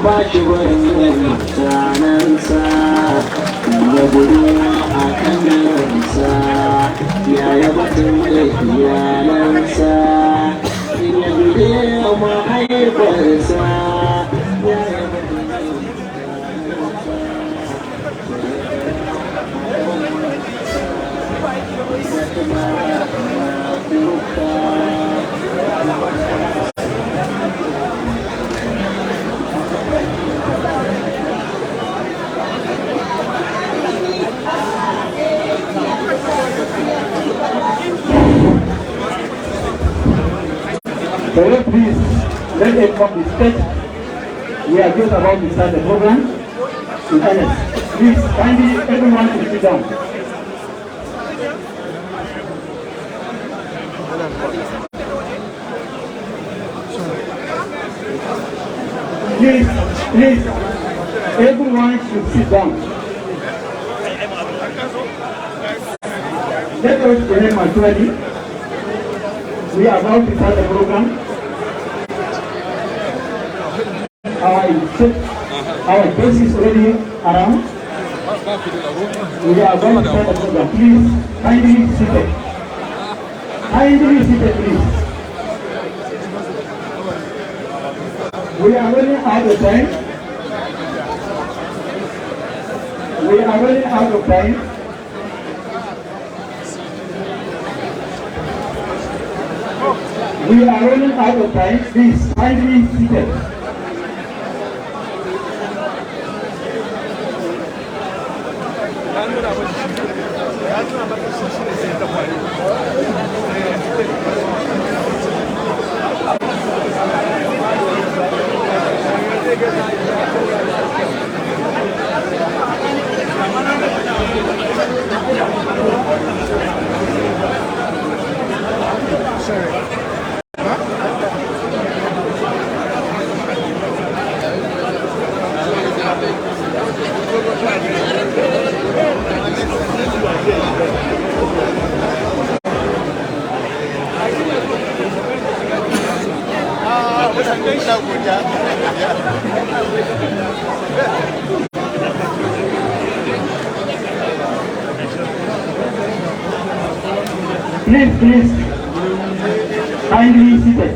ba shi wurin mutanensa ya gudu a kan garinsa ya yaba tun da iyalansa ya gudu mahaifarsa ya yaba tun da So please, let them come to stage. We are just about to start the program. In earnest. Please, kindly everyone to sit down. Please, everyone should sit down. Let us behave maturely. We are about to start the program. Our guest is already around. We are going to start the program. Please, kindly seated. Kindly seated, please. We are running out of time. We are running out of time. We are running out of time. Please, kindly seated. Please, kindly seated.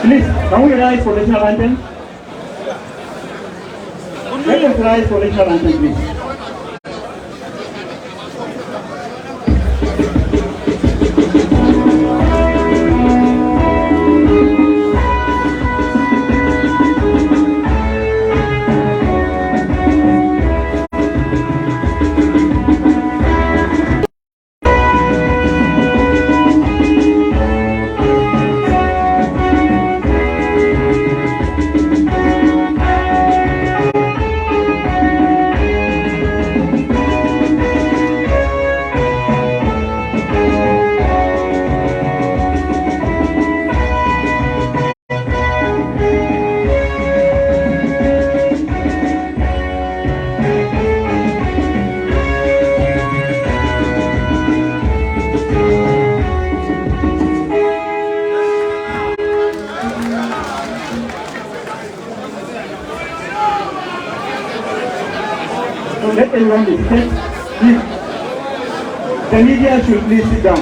Please, can we rise for national anthem? Let us rise for national anthem, please. Let everyone be seated. Please. The media should please sit down.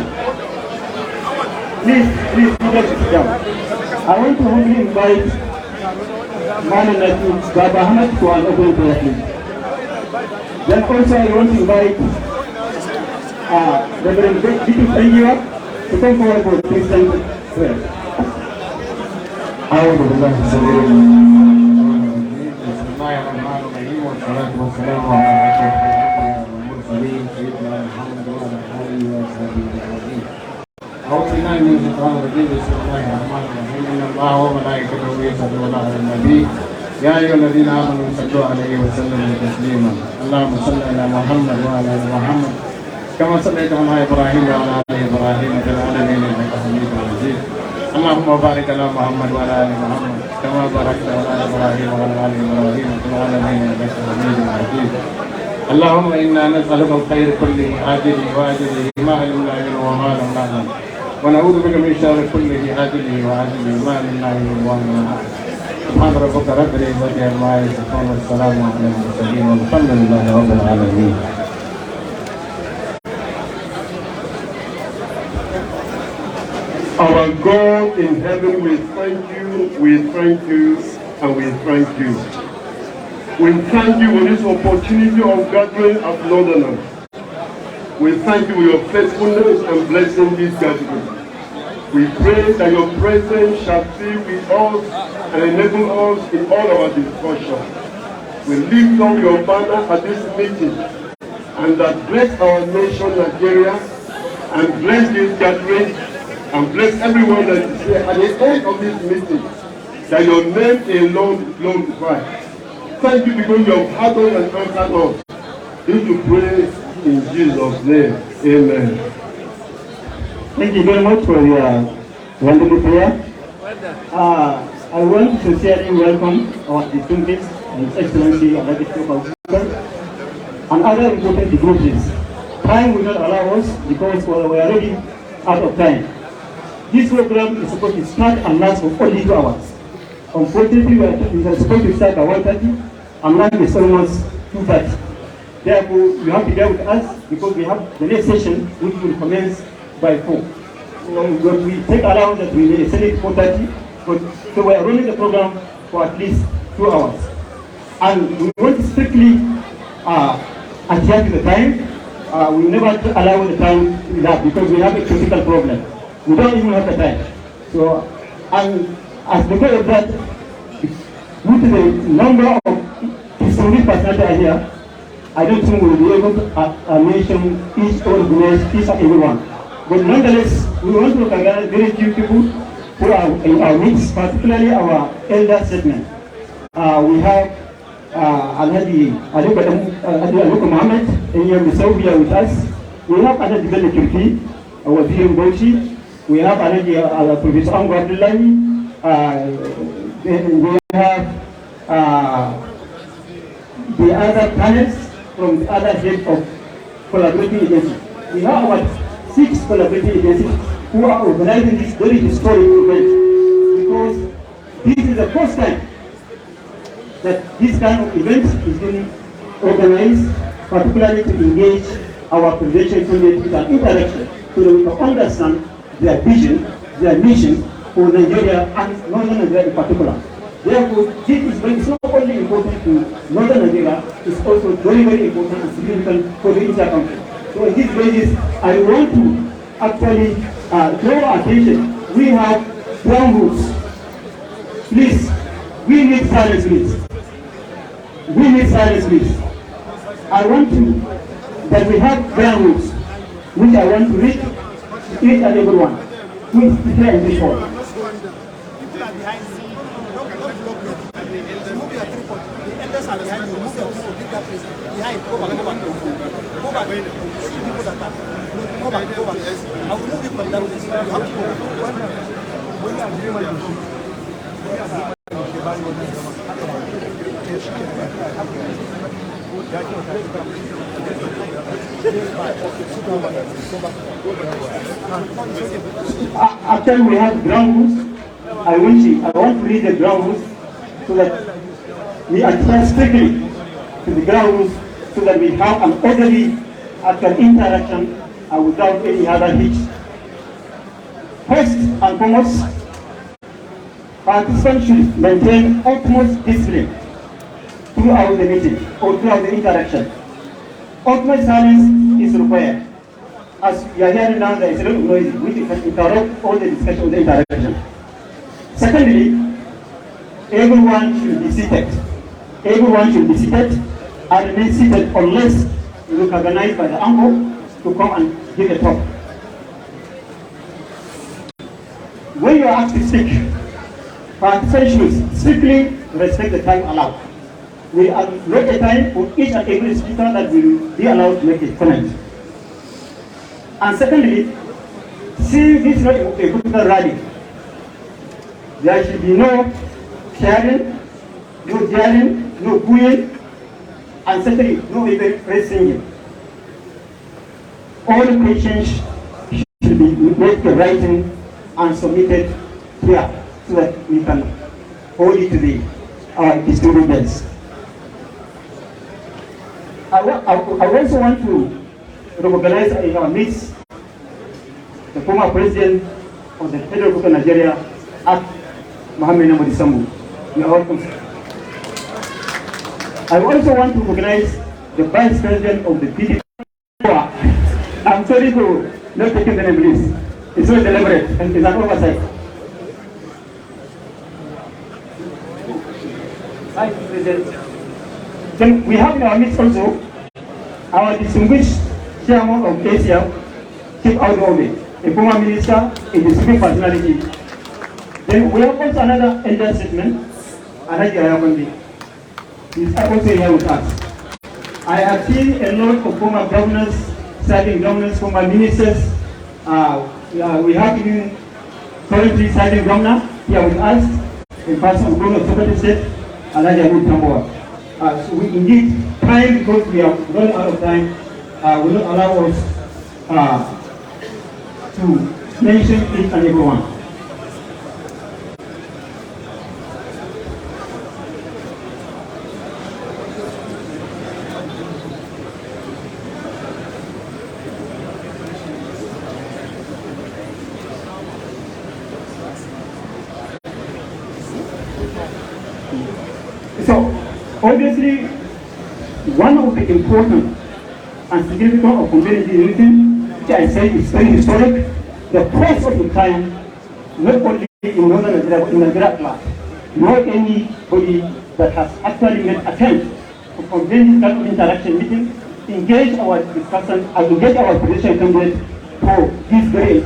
Please, sit down. I want to humbly invite Madam Baba Ahmed to an opening prayer, please. Then also I want to invite Reverend Eendears to come forward for Christian prayer. والصلاة والسلام على أشرف الأنبياء والمرسلين سيدنا محمد وعلى آله وصحبه أجمعين. أعوذ بالله من الشيطان الرجيم بسم الله الرحمن الرحيم إن الله وملائكته يصلون على النبي يا أيها الذين آمنوا صلوا عليه وسلموا تسليما اللهم صل على محمد وعلى آل محمد كما صليت على إبراهيم وعلى آل إبراهيم في العالمين إنك حميد مجيد اللهم بارك على محمد وعلى آل محمد كما باركت على إبراهيم وعلى آل إبراهيم في العالمين إنك حميد مجيد اللهم إنا نسألك الخير كله عاجله وآجله ما علمنا منه وما لم نعلم ونعوذ بك من شر كله عاجله وآجله ما علمنا منه وما لم نعلم سبحان ربك رب العزة عما يصفون والسلام على المرسلين والحمد لله رب العالمين. Our God in heaven, we thank you, and we thank you. We thank you for this opportunity of gathering as Northerners. We thank you for your faithfulness and blessing this gathering. We pray that your presence shall be with us and enable us in all our discussions. We lift up your banner at this meeting and that bless our nation, Nigeria, and bless this gathering and bless everyone that is here at the end of this meeting, that your name alone is glorified. Thank you because you have heard us and answered us. This we pray in Jesus' name. Amen. Thank you very much for your wonderful prayer. I want to sincerely welcome our distinguished His Excellency Atiku and other important dignitaries. Time will not allow us because we are already out of time. This program is supposed to start and last for only 2 hours. Unfortunately, we are supposed to start by 1:30 and now it's almost 2:30. Therefore, you have to bear with us because we have the next session which will commence by 4. So we take allowance that we may send it 4:30, so we are running the program for at least 2 hours. And we want to strictly adhere to the time. We never allow the time to elapse because we have a critical problem. We don't even have the time. So, and as because of that, due to the number of distinguished personalities here, I don't think we will be able to mention each and every one. But nonetheless, we want to recognize very few people who are in our midst, particularly our elder segment. We have Alhaji Atiku Mohammed in here with us. We have Alhaji Bello Kirki, our VM Boshi. We have Alhaji Professor Ango Abdullahi. We have the other panels from the other heads of collaborating agencies. We have about 6 collaborating agencies who are organizing this very historic event because this is the first time that this kind of event is being organized, particularly to engage our presidential community with an interaction so that we can understand their vision, their mission for Nigeria and Northern Nigeria in particular. Therefore, it's not only important to Northern Nigeria, it's also very, very important and significant for the entire country. So on this basis, I want to actually draw attention. We have ground rules. Please, we need silence, please. We need silence, please. I want that we have ground rules, which I want to read to each and every one who is here in this hall. After we have ground rules, I want to read the ground rules so that we adhere strictly to the ground rules so that we have an orderly actual interaction without any other hitch. First and foremost, participants should maintain utmost discipline throughout the meeting or throughout the interaction. Utmost silence is required. As you are hearing now, there is a lot of noise which can interrupt all the discussion of the interaction. Secondly, everyone should be seated. Everyone should be seated and remain seated unless recognized by the uncle to come and give a talk. When you are asked to speak, participants should strictly respect the time allowed. We allot a time for each and every speaker that will be allowed to make a comment. And secondly, since this is not a political rally, there should be no sharing, no yelling, no booing, and certainly no even raising him. All questions should be made in writing and submitted here so that we can hold it to the distributors. I also want to recognize in our midst the former president of the Federal Republic of Nigeria, Mohammed Sambu. You are welcome. I also want to recognize the vice president of the PDP. I'm sorry to not taking the name, please. It's not deliberate and it's an oversight. Vice President. Then we have in our midst also our distinguished chairman of Asia, Chief Arewa, a former minister, a distinguished personality. Then we have also another elder statement, Atiku. He's also here with us. I have seen a lot of former governors, serving governors, former ministers. We have even currently serving governor here with us, in person of Governor of Secretary State, Atiku. So we indeed, time, because we have run out of time, will not allow us to mention each and every one. So, obviously, one of the important and significant of community unity, which I say is very historic, the course of the time, not only in Northern Nigeria, but in Nigeria at large, not anybody that has actually made attempt to convene this kind of interaction meeting, engage our discussion, and engage our position candidate for this very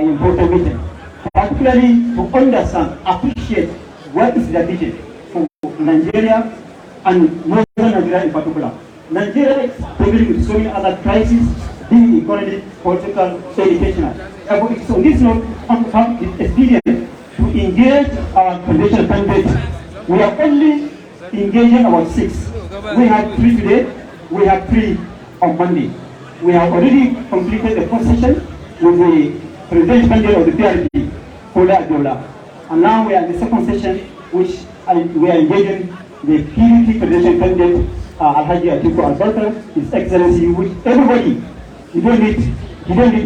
important meeting, particularly to understand, appreciate what is the vision for Nigeria and Northern Nigeria in particular. Nigeria is struggling with so many other crises, being economic, political, educational. So this note, on the experience to engage our presidential candidates. We are only engaging about 6. We have 3 today, we have 3 on Monday. We have already completed the first session with the presidential candidate of the PRP, Kola Adola. And now we are in the second session, which we are engaging the PDP presidential candidate, Alhaji Atiku Alberta, His Excellency, which everybody, you don't need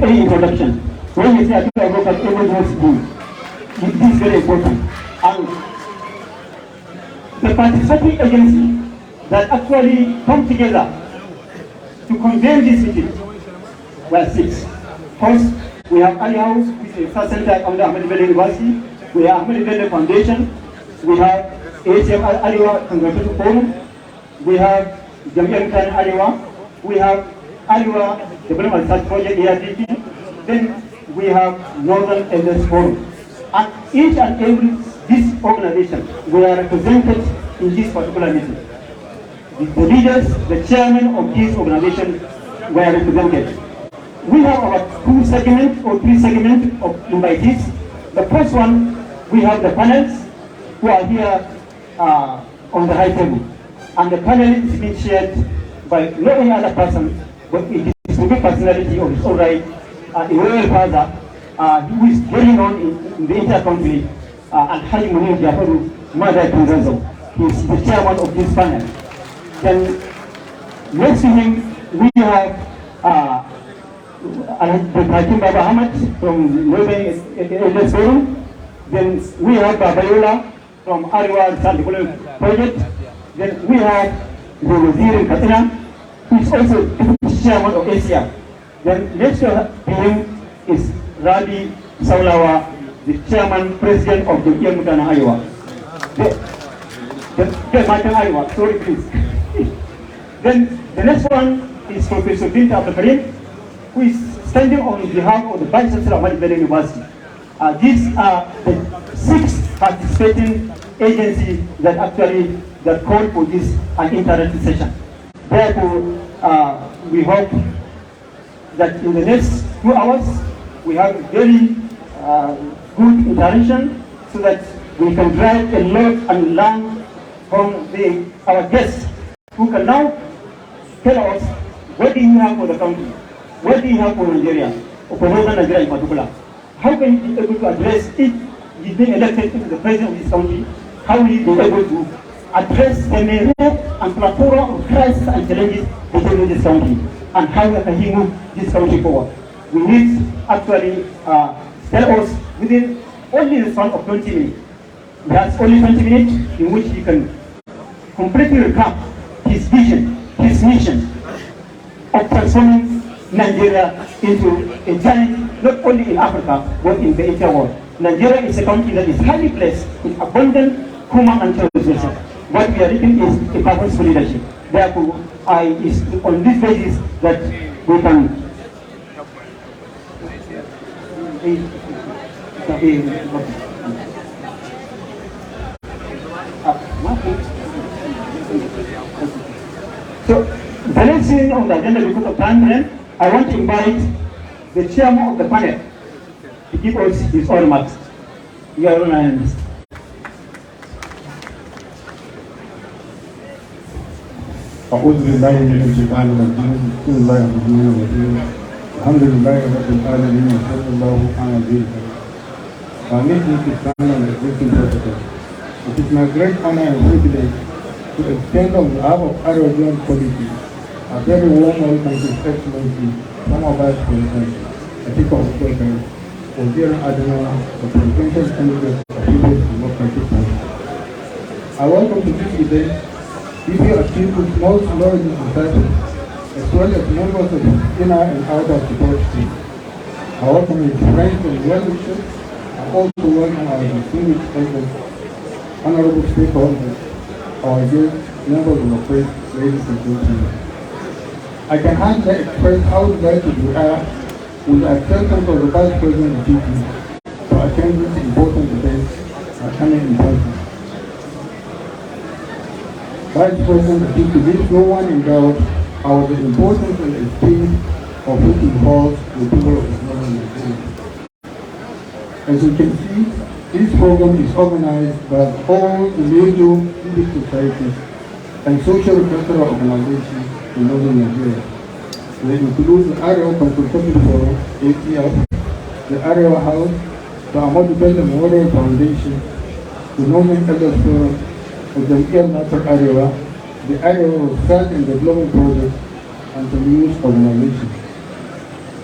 any introduction. When you say Atiku Alberta, everybody wants to do. This is very important. And the participatory agency that actually come together to convene this meeting were 6. First, we have Ali House, which is a research center under Ahmed Bello University. We have Ahmed Bello Foundation. We have ACM Arewa Congressional Forum. We have Jamia Khan Arewa. We have Arewa Development Research Project ARDP. Then we have Northern Eendears Forum. And each and every this organization were represented in this particular meeting. The leaders, the chairman of this organization were represented. We have about 2 segments or 3 segments of invitees. The first one, we have the panels who are here on the high table. And the panel is being shared by no any other person, but it is a personality of his own right, a royal father, who is very known in the entire country, Al-Haji Munir Jafaru Mada Tanzanzo. He is the chairman of this panel. Then next to him, we have Hakim Baba Ahmad from Northern Eendears Forum. Then we have Babayola from Arewa Research Development Project. Then we have the Wazir in Kaduna, who is also the chairman of Asia. Then next to him is Rabi Saulawa, the chairman, president of the Eendears-memorial Arewa. The Martin Arewa, sorry please. Then the next one is Professor Binta Abdul, who is standing on behalf of the Vice Chancellor of Ahmad Bello University. These are the 6 participating agencies that actually called for this interactive session. Therefore, we hope that in the next 2 hours we have very good interaction so that we can drive a lot and learn from our guests, who can now tell us, what do you have for the country? What do you have for Nigeria, or for Northern Nigeria in particular? How can you be able to address if you've been elected into the president of this country? How will you be able to address the myriad and plethora of crises and challenges facing this country? And how can he move this country forward? We need actually tell us within only the span of 20 minutes. That's only 20 minutes in which he can completely recap his vision, his mission of transforming Nigeria into a giant, not only in Africa, but in the entire world. Nigeria is a country that is highly blessed with abundant human and natural resources. What we are looking is a purposeful leadership. Therefore, it's on this basis that we can so the next thing on the agenda, because of time, I want to invite the chairman of the panel to give us his own remarks. Your own hands. أعوذ بالله من الشيطان الرجيم بسم الله الرحمن الرحيم الحمد لله رب العالمين وصلى الله على نبينا Permission to stand on the existing protocol. It is my great honor and privilege to extend on behalf of Arewa Policy a very warm welcome to His Excellency, former Vice President Atiku Abubakar, Arewa, the presidential candidate of People's Democratic Party. I welcome to this event people achieve small knowledge in society, as well as members of inner and outer support team. I welcome his friends and well-wishers. I also welcome our distinguished elders, honorable stakeholders, our guests, members of the press, ladies and gentlemen. I can hardly express how delighted we are with the acceptance of the Vice President of DP to attend this important event coming in person. Vice President Atiku leaves no one in doubt about the importance and esteem of which he holds the people of Northern Nigeria. As you can see, this program is organized by all the major civic societies and social cultural organizations in Northern Nigeria. They include the Arewa Consultative Forum, ATF, the Arewa House, the Eendears-memorial Foundation, the Northern Elders Forum, the Arewa, the Arewa Research and Development Project, and the news organizations.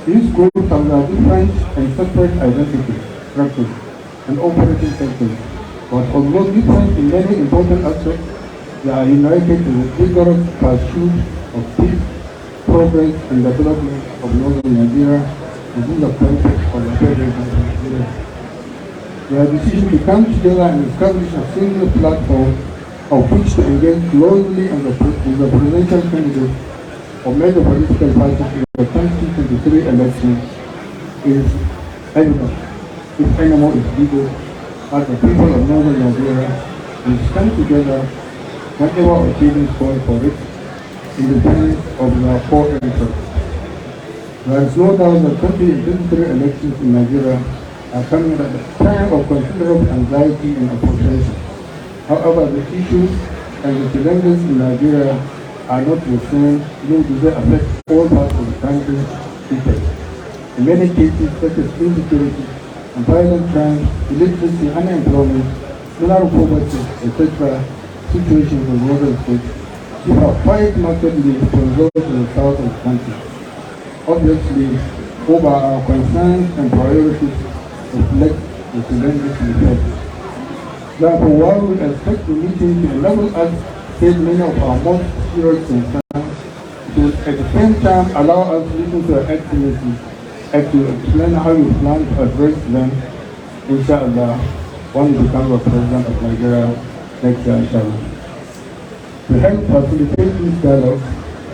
These groups have their different and separate identities, structures, and operating sectors, but although different in many important aspects, they are united in the vigorous pursuit of peace, progress, and development of Northern Nigeria within the context of the federal Nigeria. Their decision to come together and establish a single platform of which to engage closely in the presidential candidates of major political parties in the 2023 election is evident. If any more is needed, as the people of Northern Nigeria will stand together whenever occasions call for it, independent of their core interests. There is no doubt that 2023 elections in Nigeria are coming at a time of considerable anxiety and frustration. However, the issues and the challenges in Nigeria are not the same, nor do they affect all parts of the country equally. In many cases, such as insecurity and violent crime, illiteracy, unemployment, mineral poverty, etc., situations in northern states differ quite markedly from those in the south of the country. Obviously, over our concerns and priorities reflect the challenges we face. Therefore, while we expect the meeting to enable us to take many of our most serious concerns, it will at the same time allow us to listen to our Excellency and to explain how we plan to address them, inshallah, when we become the President of Nigeria next year, inshallah. To help facilitate this dialogue,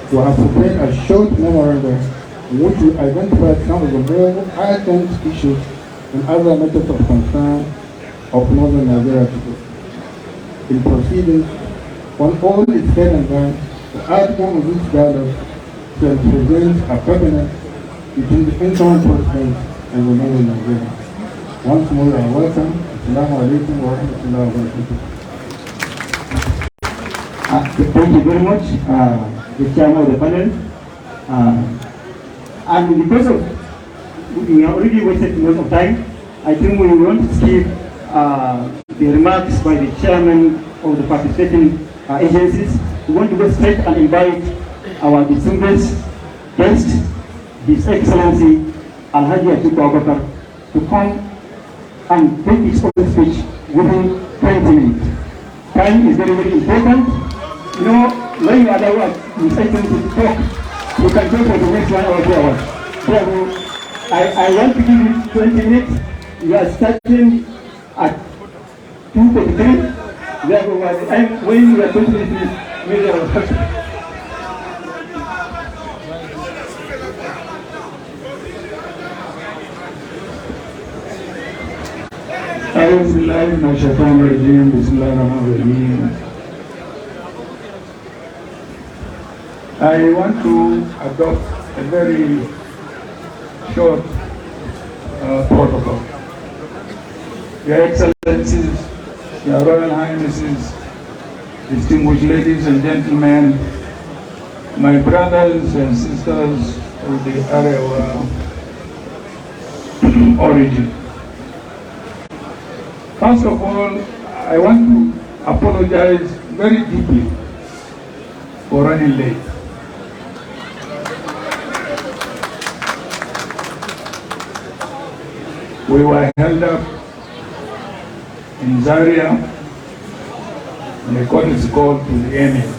we have prepared a short memorandum in which we identify some of the more urgent issues and other matters of concern of Northern Nigeria people. In proceedings, when all is said and done, the outcome of this dialogue shall present a covenant between the incoming president and the Northern Nigeria. Once more, I welcome. Assalamu alaikum wa rahmatullahi wa barakatuh. Thank you very much, the chairman of the panel. And because of we have already wasted most of time, I think we want to skip the remarks by the chairman of the participating agencies. We want to go straight and invite our distinguished guest, His Excellency Alhaji Atiku to come and take his own speech within 20 minutes. Time is very, very important. You know, when you allow His Excellency to talk, you can talk for the next 1 or 2 hours. So I want to give you 20 minutes. You are starting at 2:43. Therefore, when you are 20 minutes, maybe I will touch you. I want to adopt a very short protocol. Your Excellencies, Your Royal Highnesses, distinguished ladies and gentlemen, my brothers and sisters of the Arewa origin. First of all, I want to apologize very deeply for running late. We were held up in Zaria and a court is called to the enemy.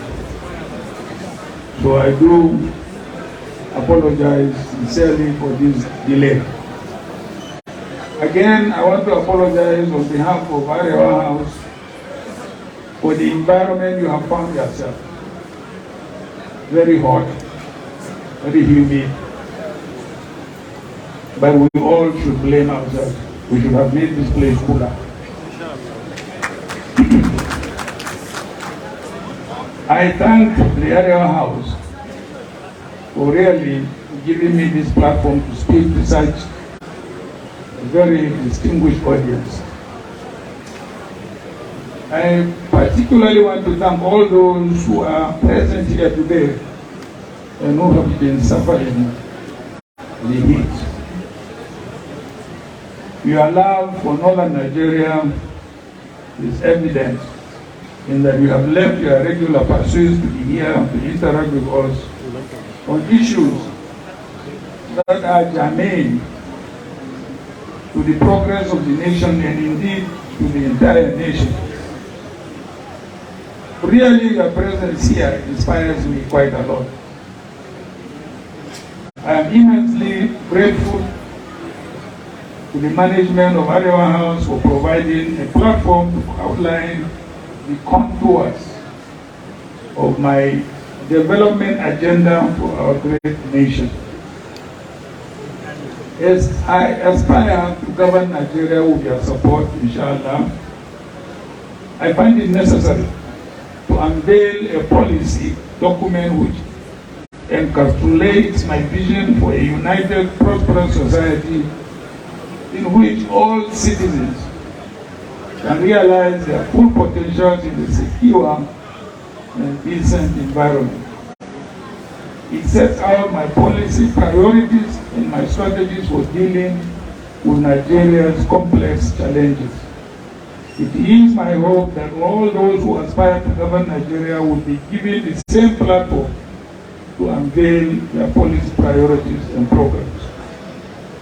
So I do apologize sincerely for this delay. Again, I want to apologize on behalf of Arewa House for the environment you have found yourself. Very hot, very humid. But we all should blame ourselves. We should have made this place cooler. I thank the Arewa House for really giving me this platform to speak to such a very distinguished audience. I particularly want to thank all those who are present here today and who have been suffering the heat. Your love for northern Nigeria is evident in that you have left your regular pursuits to be here to interact with us on issues that are germane to the progress of the nation and indeed to the entire nation. Really, your presence here inspires me quite a lot. I am immensely grateful to the management of Arewa House for providing a platform to outline the contours of my development agenda for our great nation. As I aspire to govern Nigeria with your support, inshallah, I find it necessary to unveil a policy document which encapsulates my vision for a united, prosperous society in which all citizens can realize their full potentials in a secure and decent environment. It sets out my policy priorities and my strategies for dealing with Nigeria's complex challenges. It is my hope that all those who aspire to govern Nigeria will be given the same platform to unveil their policy priorities and programs.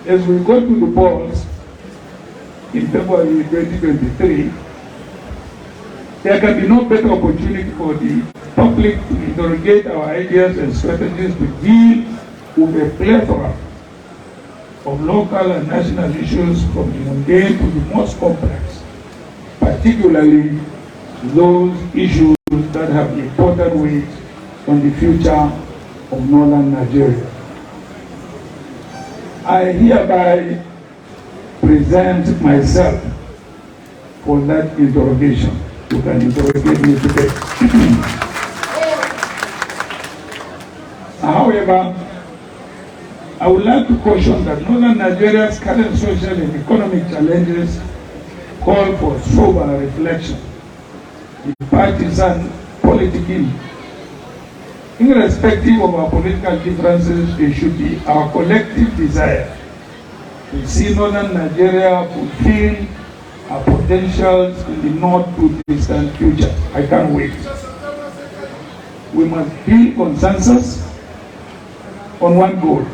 As we go to the polls in February 2023, there can be no better opportunity for the public to interrogate our ideas and strategies to deal with a plethora of local and national issues from the mundane to the most complex, particularly those issues that have important weight on the future of northern Nigeria. I hereby present myself for that interrogation. You can interrogate me today. However, I would like to caution that northern Nigeria's current social and economic challenges call for sober reflection. The partisan politicking. Irrespective of our political differences, it should be our collective desire to see northern Nigeria fulfill our potentials in the not too distant future. I can't wait. We must build consensus on one goal.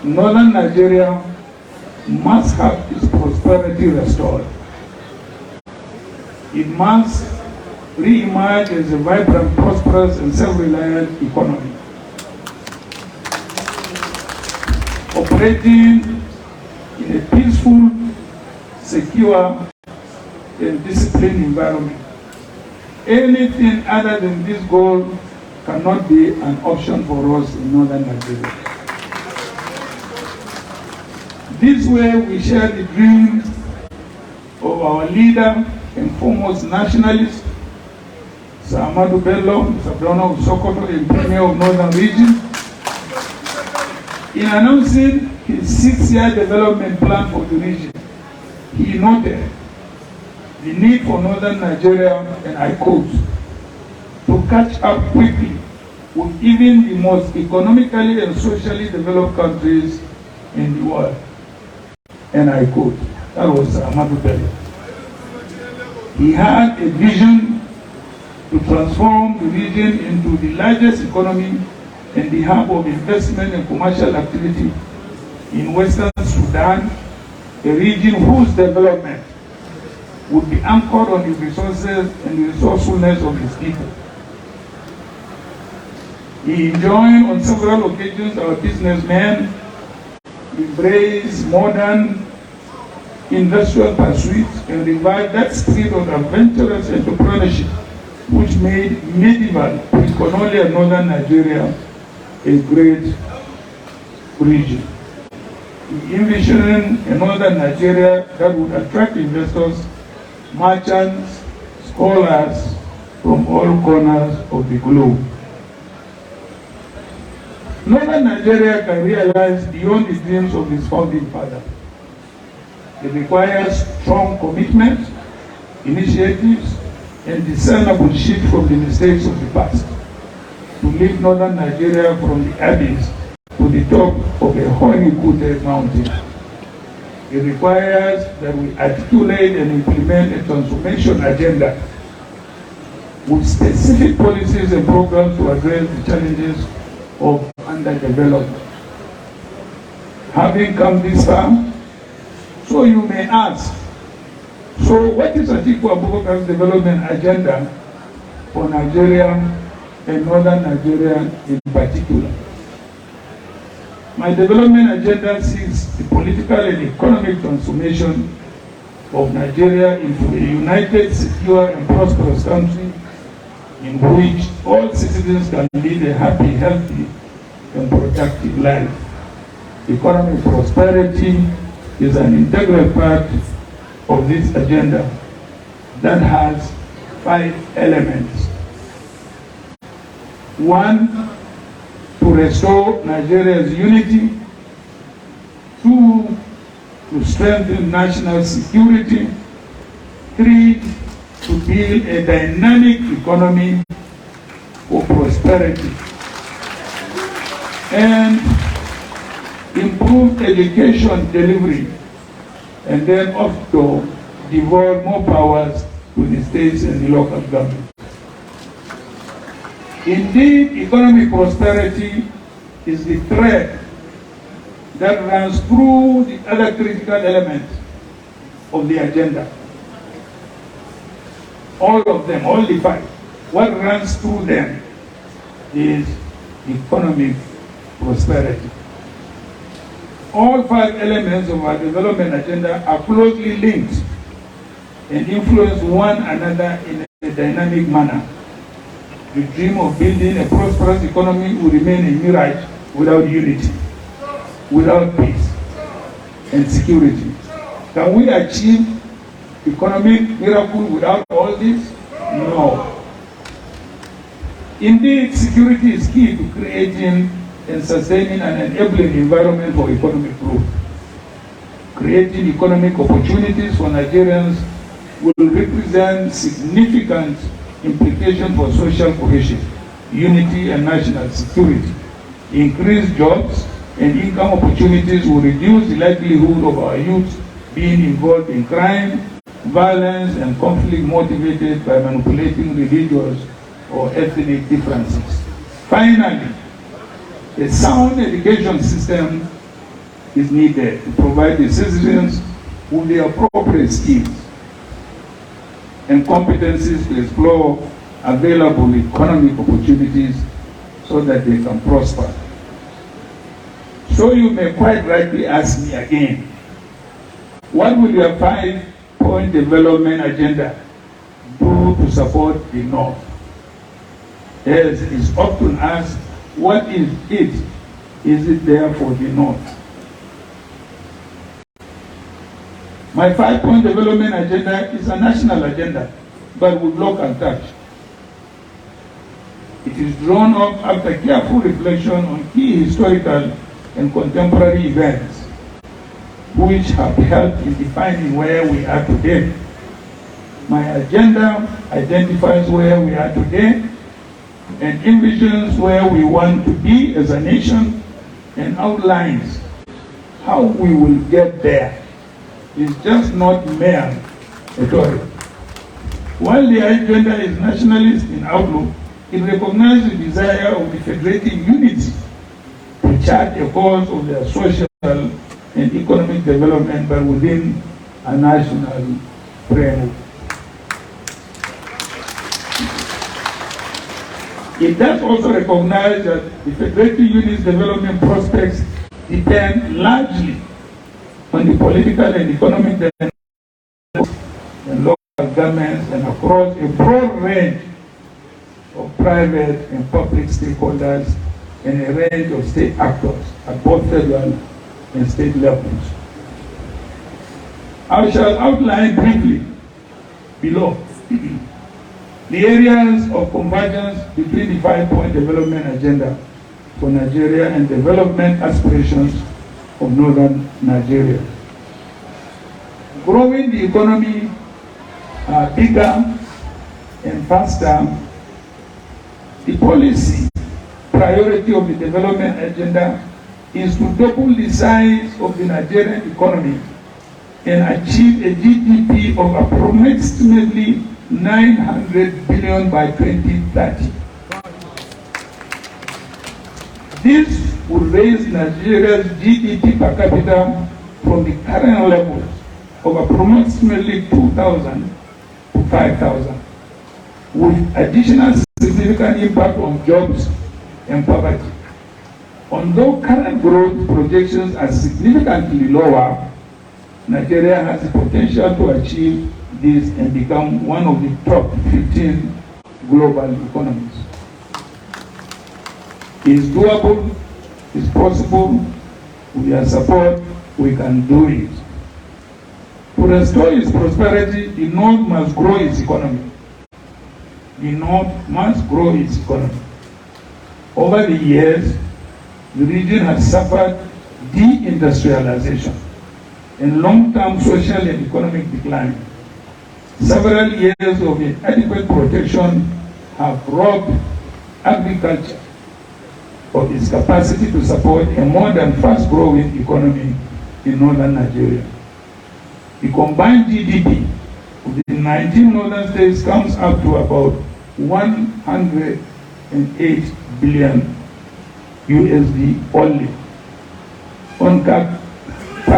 Northern Nigeria must have its prosperity restored. It must re-emerge as a vibrant, prosperous, and self-reliant economy, operating in a peaceful, secure, and disciplined environment. Anything other than this goal cannot be an option for us in northern Nigeria. This way we share the dream of our leader and foremost nationalist, Sir Ahmadu Bello, Mr. Brown of Sokoto, and Premier of Northern Region, in announcing his 6-year development plan for the region. He noted the need for northern Nigeria, and I quote, to catch up quickly with even the most economically and socially developed countries in the world. And I quote, that was Ahmadu Bello. He had a vision to transform the region into the largest economy and the hub of investment and commercial activity in Western Sudan, a region whose development would be anchored on the resources and the resourcefulness of its people. He enjoined on several occasions our businessmen embrace modern industrial pursuits and revive that spirit of adventurous entrepreneurship which made medieval pre-colonial northern Nigeria a great region. He envisioned a northern Nigeria that would attract investors, merchants, scholars from all corners of the globe. Northern Nigeria can realize beyond the dreams of its founding father. It requires strong commitment, initiatives, and discernible shift from the mistakes of the past to lift northern Nigeria from the abyss to the top of a honey-coated mountain. It requires that we articulate and implement a transformation agenda with specific policies and programs to address the challenges of underdevelopment. Having come this far, so you may ask, so what is Atiku Abubakar's development agenda for Nigeria and northern Nigeria in particular? My development agenda seeks the political and economic transformation of Nigeria into a united, secure, and prosperous country in which all citizens can lead a happy, healthy, and productive life. Economic prosperity is an integral part of this agenda that has 5 elements. 1, to restore Nigeria's unity. 2, to strengthen national security. 3, to build a dynamic economy for prosperity. And improve education delivery, and then also devolve more powers to the states and the local government. Indeed, economic prosperity is the thread that runs through the other critical elements of the agenda. All of them, all the 5. What runs through them is economic prosperity. All 5 elements of our development agenda are closely linked and influence one another in a dynamic manner. The dream of building a prosperous economy will remain a mirage without unity, without peace and security. Can we achieve economic miracle without all this? No. Indeed, security is key to creating and sustaining an enabling environment for economic growth. Creating economic opportunities for Nigerians will represent significant implications for social cohesion, unity and national security. Increased jobs and income opportunities will reduce the likelihood of our youth being involved in crime, violence and conflict motivated by manipulating religious or ethnic differences. Finally, a sound education system is needed to provide the citizens with the appropriate skills and competencies to explore available economic opportunities so that they can prosper. So you may quite rightly ask me again, what will your 5-point development agenda do to support the North? As is often asked, what is it? Is it there for the North? My 5-point development agenda is a national agenda, but with local touch. It is drawn up after careful reflection on key historical and contemporary events, which have helped in defining where we are today. My agenda identifies where we are today and envisions where we want to be as a nation and outlines how we will get there. It's just not mere rhetoric. While the agenda is nationalist in outlook, it recognizes the desire of the federating unity to chart a course of their social and economic development, but within a national framework. It does also recognize that the federating unit's development prospects depend largely on the political and economic development and local governments and across a broad range of private and public stakeholders and a range of state actors at both federal and state levels. I shall outline briefly below the areas of convergence between the 5-point development agenda for Nigeria and development aspirations of northern Nigeria. Growing the economy bigger and faster, the policy priority of the development agenda is to double the size of the Nigerian economy and achieve a GDP of approximately 900 billion by 2030. This would raise Nigeria's GDP per capita from the current levels of approximately 2,000 to 5,000, with additional significant impact on jobs and poverty. Although current growth projections are significantly lower, Nigeria has the potential to achieve this and become one of the top 15 global economies. It's doable, it's possible, with your support, we can do it. To restore its prosperity, the North must grow its economy. The North must grow its economy. Over the years, the region has suffered deindustrialization and long-term social and economic decline. Several years of inadequate protection have robbed agriculture of its capacity to support a modern, fast-growing economy in northern Nigeria. The combined GDP of the 19 northern states comes up to about 108 billion USD only. On per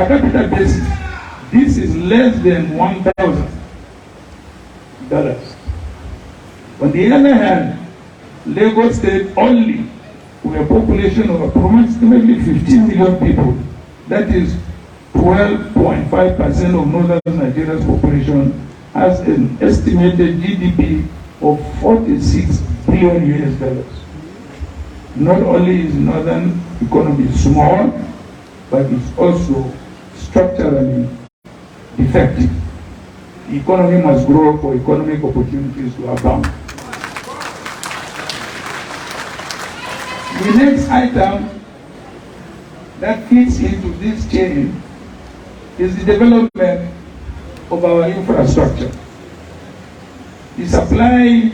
capita basis, this is less than $1,000. On the other hand, Lagos State only, with a population of approximately 15 million people, that is 12.5% of northern Nigeria's population, has an estimated GDP of 46 billion US dollars. Not only is northern economy small, but it's also structurally defective. The economy must grow for economic opportunities to abound. The next item that fits into this chain is the development of our infrastructure. The supply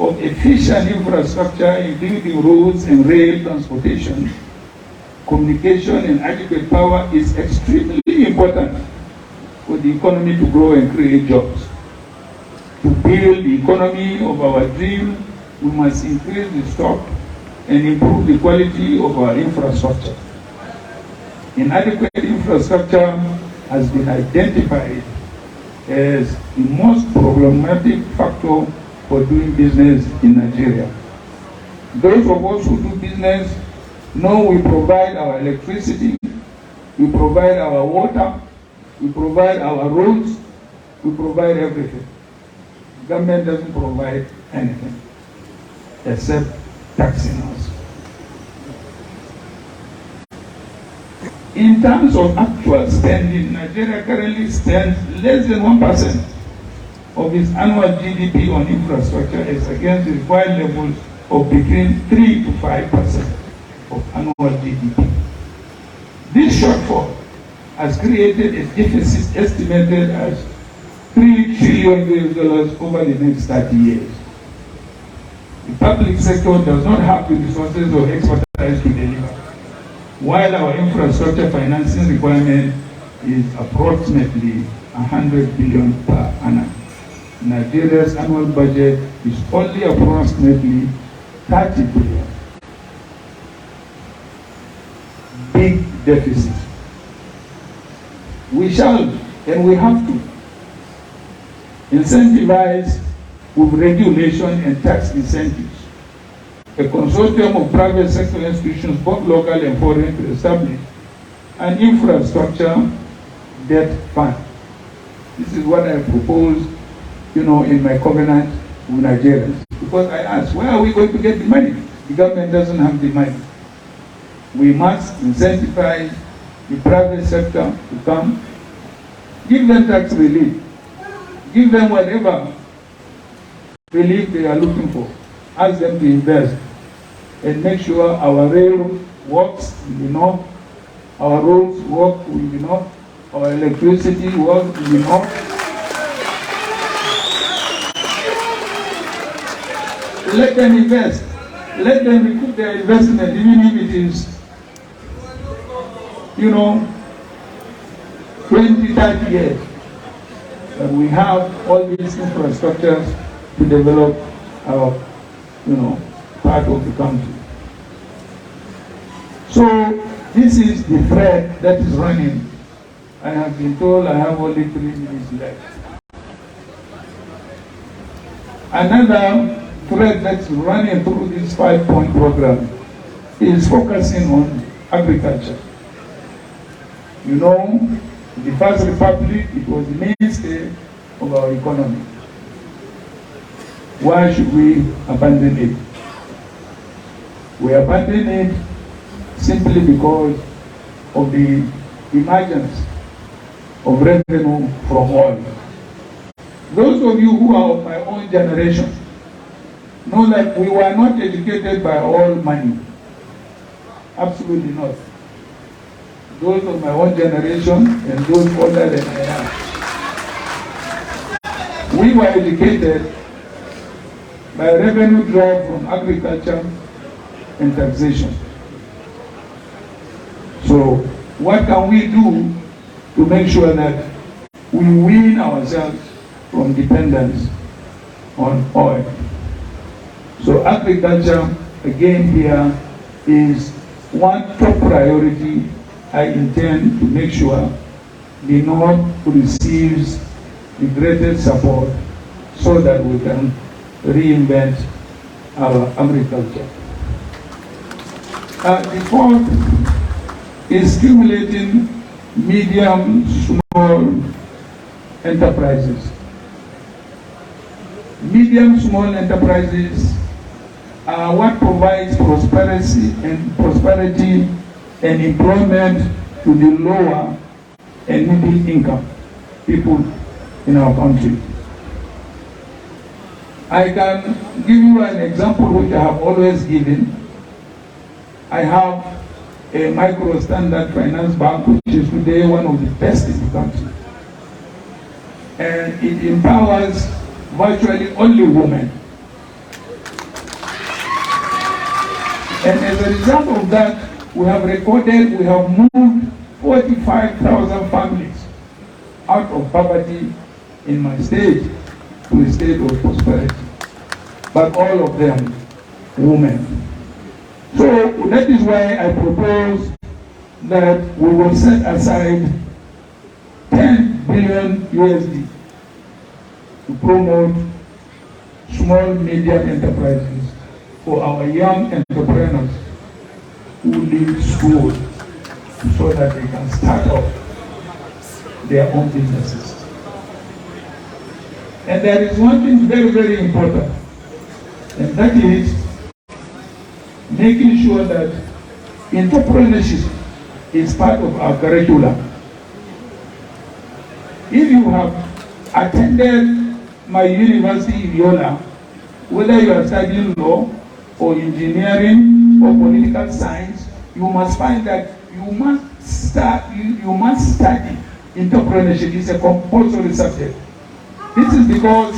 of efficient infrastructure, including roads and rail transportation, communication and adequate power is extremely important for the economy to grow and create jobs. To build the economy of our dream, we must increase the stock and improve the quality of our infrastructure. Inadequate infrastructure has been identified as the most problematic factor for doing business in Nigeria. Those of us who do business know we provide our electricity, we provide our water, we provide our roads, we provide everything. The government doesn't provide anything except taxing us. In terms of actual spending, Nigeria currently spends less than 1% of its annual GDP on infrastructure as against the required levels of between 3 to 5% of annual GDP. This shortfall has created a deficit estimated as $3 trillion over the next 30 years. The public sector does not have the resources or expertise to deliver, while our infrastructure financing requirement is approximately $100 billion per annum. Nigeria's annual budget is only approximately $30 billion. Big deficit. We shall and we have to incentivize with regulation and tax incentives a consortium of private sector institutions, both local and foreign, to establish an infrastructure debt fund. This is what I propose, in my covenant with Nigerians. Because I asked, where are we going to get the money? The government doesn't have the money. We must incentivize the private sector to come, give them tax relief, give them whatever relief they are looking for, ask them to invest, and make sure our rail works in the north, our roads work in the north, our electricity works in the north. Let them invest. Let them recoup their investment, even if it is, 20, 30 years. But we have all these infrastructures to develop our, part of the country. So this is the thread that is running. I have been told I have only 3 minutes left. Another thread that's running through this 5-point program is focusing on agriculture. The First Republic, it was the mainstay of our economy. Why should we abandon it? We abandon it simply because of the emergence of revenue from oil. Those of you who are of my own generation know that we were not educated by oil money. Absolutely not. Those of my own generation and those older than I am. We were educated by revenue derived from agriculture and taxation. So what can we do to make sure that we wean ourselves from dependence on oil? So agriculture, again here, is one top priority. I intend to make sure the North receives the greatest support so that we can reinvent our agriculture. The fourth is stimulating medium, small enterprises. Medium, small enterprises are what provides prosperity and employment to the lower and middle income people in our country. I can give you an example which I have always given. I have a micro standard finance bank which is today one of the best in the country. And it empowers virtually only women And as a result of that, we have moved 45,000 families out of poverty in my state to a state of prosperity. But all of them women. So that is why I propose that we will set aside 10 billion USD to promote small medium enterprises for our young entrepreneurs who leave school so that they can start up their own businesses. And there is one thing very, very important, and that is making sure that entrepreneurship is part of our curriculum. If you have attended my university in Yola, whether you are studying law or engineering or political science, you must find that you must study entrepreneurship. It's a compulsory subject. This is because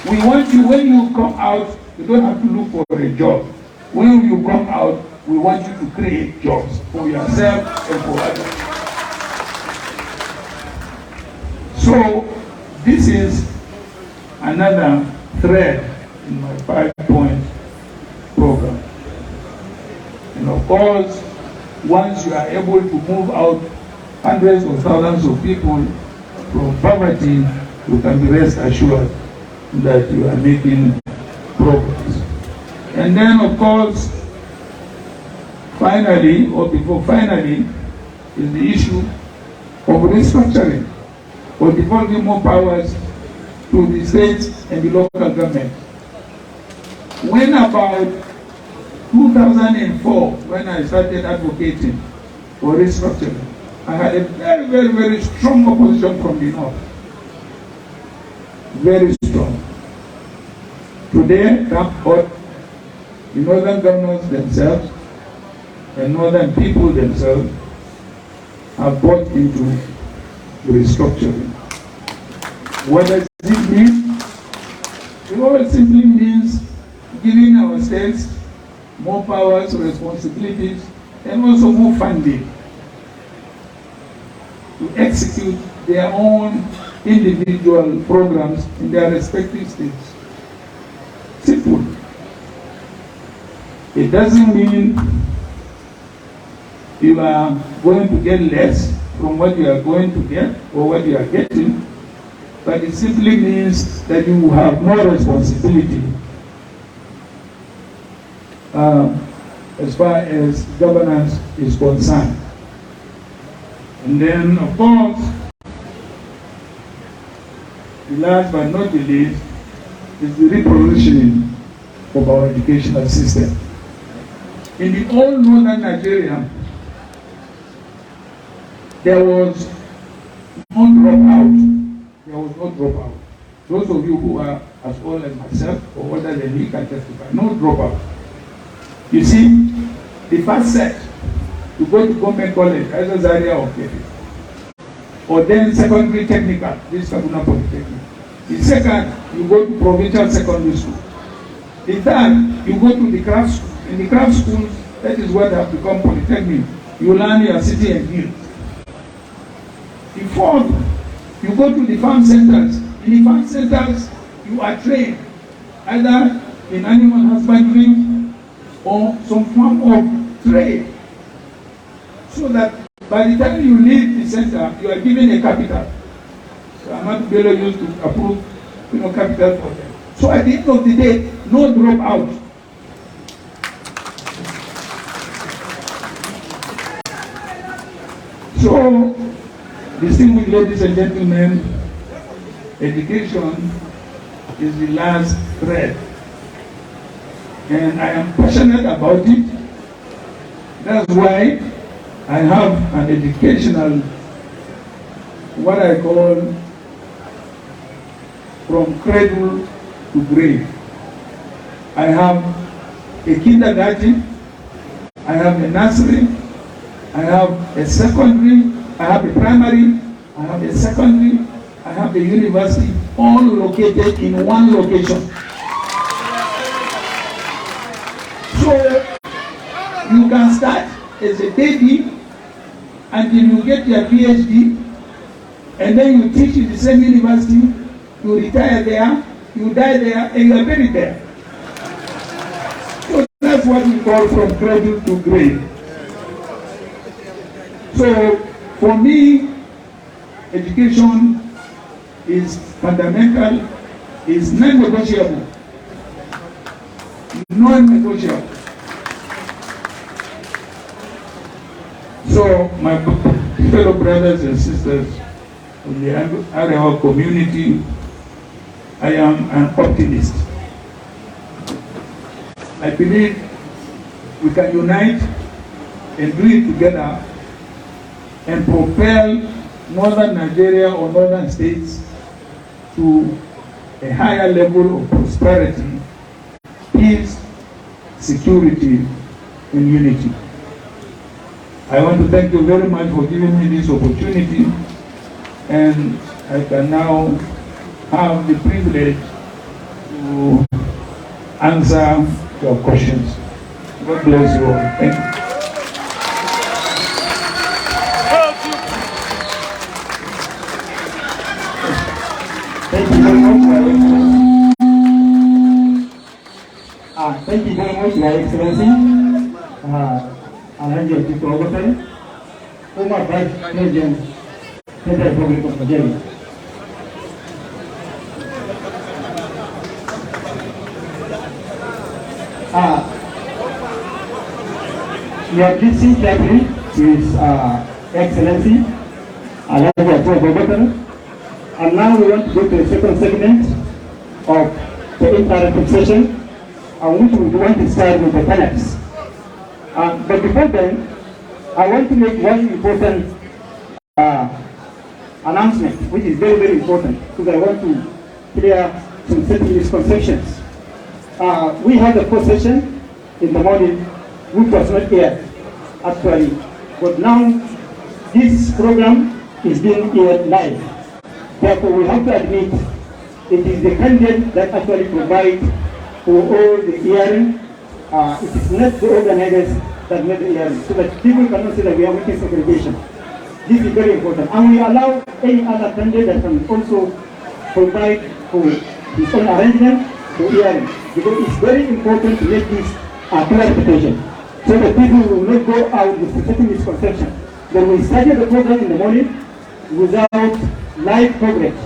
we want you, when you come out, you don't have to look for a job. When you come out, we want you to create jobs for yourself and for others. So this is another thread in my 5-point program. And of course, once you are able to move out hundreds of thousands of people from poverty, you can be rest assured that you are making progress. And then, of course, finally, or before finally, is the issue of restructuring or devolving more powers to the states and the local government. When about 2004, when I started advocating for restructuring, I had a very, very, very strong opposition from the north. Very strong. Today, thank God, the northern governors themselves and northern people themselves have bought into restructuring. What does it mean? It all simply means giving our states more powers, responsibilities, and also more funding to execute their own individual programs in their respective states. Simple. It doesn't mean you are going to get less from what you are going to get or what you are getting, but it simply means that you have more responsibility as far as governance is concerned. And then, of course, the last but not the least is the repositioning of our educational system. In the old northern Nigeria, there was no dropout. There was no dropout. Those of you who are as old as myself or older than me can testify. No dropout. You see, the first set, you go to government college, either Zaria or Kefi, or then secondary technical, this Kaduna Polytechnic. The second, you go to provincial secondary school. The third, you go to the craft school. In the craft schools, that is what have become polytechnic. You learn your city and guild. The fourth, you go to the farm centers. In the farm centers, you are trained either in animal husbandry or some form of trade, so that by the time you leave the center, you are given a capital. So Ahmad Bello used to approve, capital for them. So at the end of the day, no dropout. So, distinguished ladies and gentlemen, education is the last thread. And I am passionate about it. That's why I have an educational, what I call from cradle to grave. I have a kindergarten, I have a nursery, I have a secondary, I have a primary, I have a secondary, I have a university, all located in one location. So you can start as a baby until you get your PhD, and then you teach in the same university, you retire there, you die there, and you are buried there. So that's what we call from cradle to grave. So for me, education is fundamental, is non-negotiable. Non-negotiable. So my fellow brothers and sisters in the Arewa community, I am an optimist. I believe we can unite and do it together and propel northern Nigeria or northern states to a higher level of prosperity, peace, security, and unity. I want to thank you very much for giving me this opportunity, and I can now have the privilege to answer your questions. God bless you all. Thank you. Thank you very much, Your Excellency. Thank you very much, Your Excellency. Alhaji Atiku, former Vice President, Federal Republic of Nigeria. We are listening carefully to His Excellency, Alhaji Atiku, and now we want to go to the second segment of the interactive session, which we want to start with the panelists. But before then, I want to make one important announcement, which is very, very important, because I want to clear some certain misconceptions. We had a first session in the morning, which was not aired, actually. But now, this program is being aired live. Therefore, we have to admit it is the candidate that actually provides for all the hearing. It is not the organizers that make the hearing, so that people cannot say that we are making segregation. This is very important. And we allow any other candidate that can also provide for his own arrangement for hearing, because it's very important to make this clarification, so that people will not go out with certain misconception. Then we started the program in the morning without live coverage,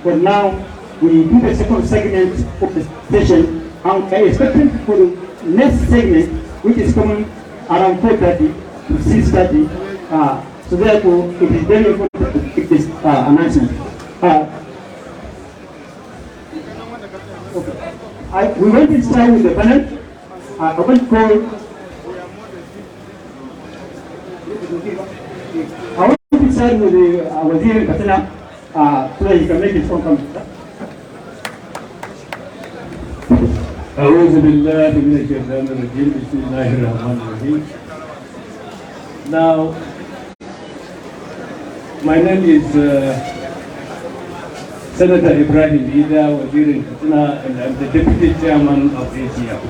but now we do the second segment of the session, and I expect for the next segment, which is coming around 4:30 to 6:30. So therefore, it is very important to make this announcement. Okay. We want to start with the panel. I want to call. I want to start with the Wazir in Kaduna, so that he can make his own comment. أعوذ بالله من الشيطان الرجيم بسم الله الرحمن الرحيم. Now, my name is Senator Ibrahim Ida, Wazir in Kaduna, and I'm the Deputy Chairman of ACL.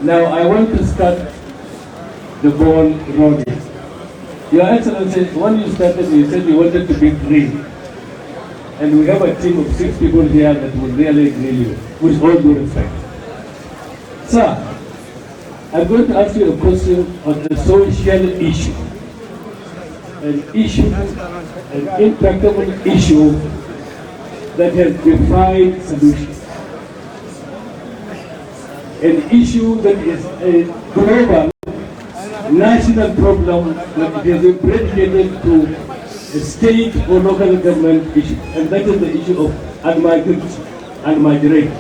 Now, I want to start the ball rolling. Your Excellency, when you started, you said you wanted to be green. And we have a team of 6 people here that will really grill you, with all due respect. Sir, I'm going to ask you a question on the social issue. An intractable issue that has defied solution. An issue that is a global, national problem that has been predicated to a state or local government issue, and that is the issue of migrate.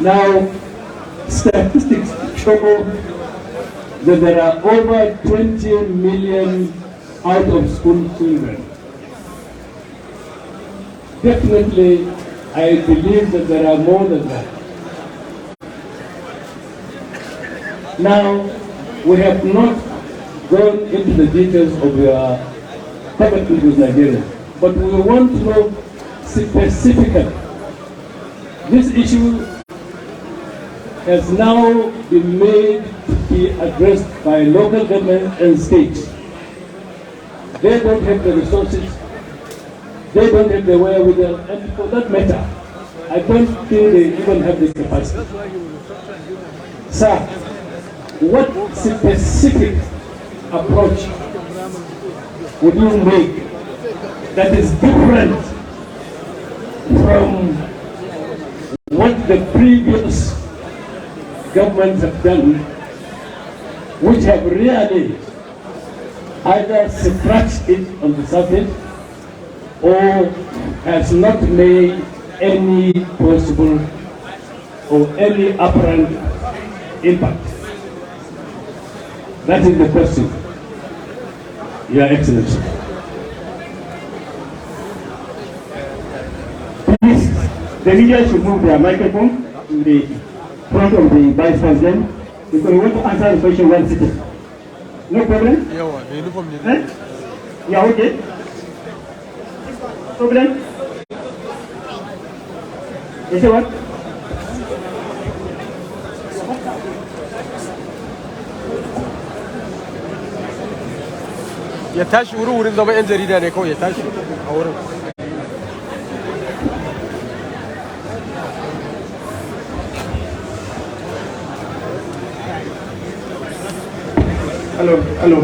Now, statistics show that there are over 20 million out of school children. Definitely, I believe that there are more than that. Now, we have not gone into the details of your poverty with Nigeria, but we want to know specifically this issue has now been made to be addressed by local government and states. They don't have the resources, they don't have the wherewithal, and for that matter, I don't think they even have the capacity. Sir, what specific approach would you make that is different from what the previous governments have done, which have really either scratched it on the surface or has not made any possible or any apparent impact? That is the question, Your Excellency. Please, the media should move their microphone to the front of the Vice President because we want to answer the question while sitting. No problem? Eh? Yeah, okay. Problem? You say what? Ya tashi wurin zama 'yan jarida ne kawai ya tashi a wurin. Hello.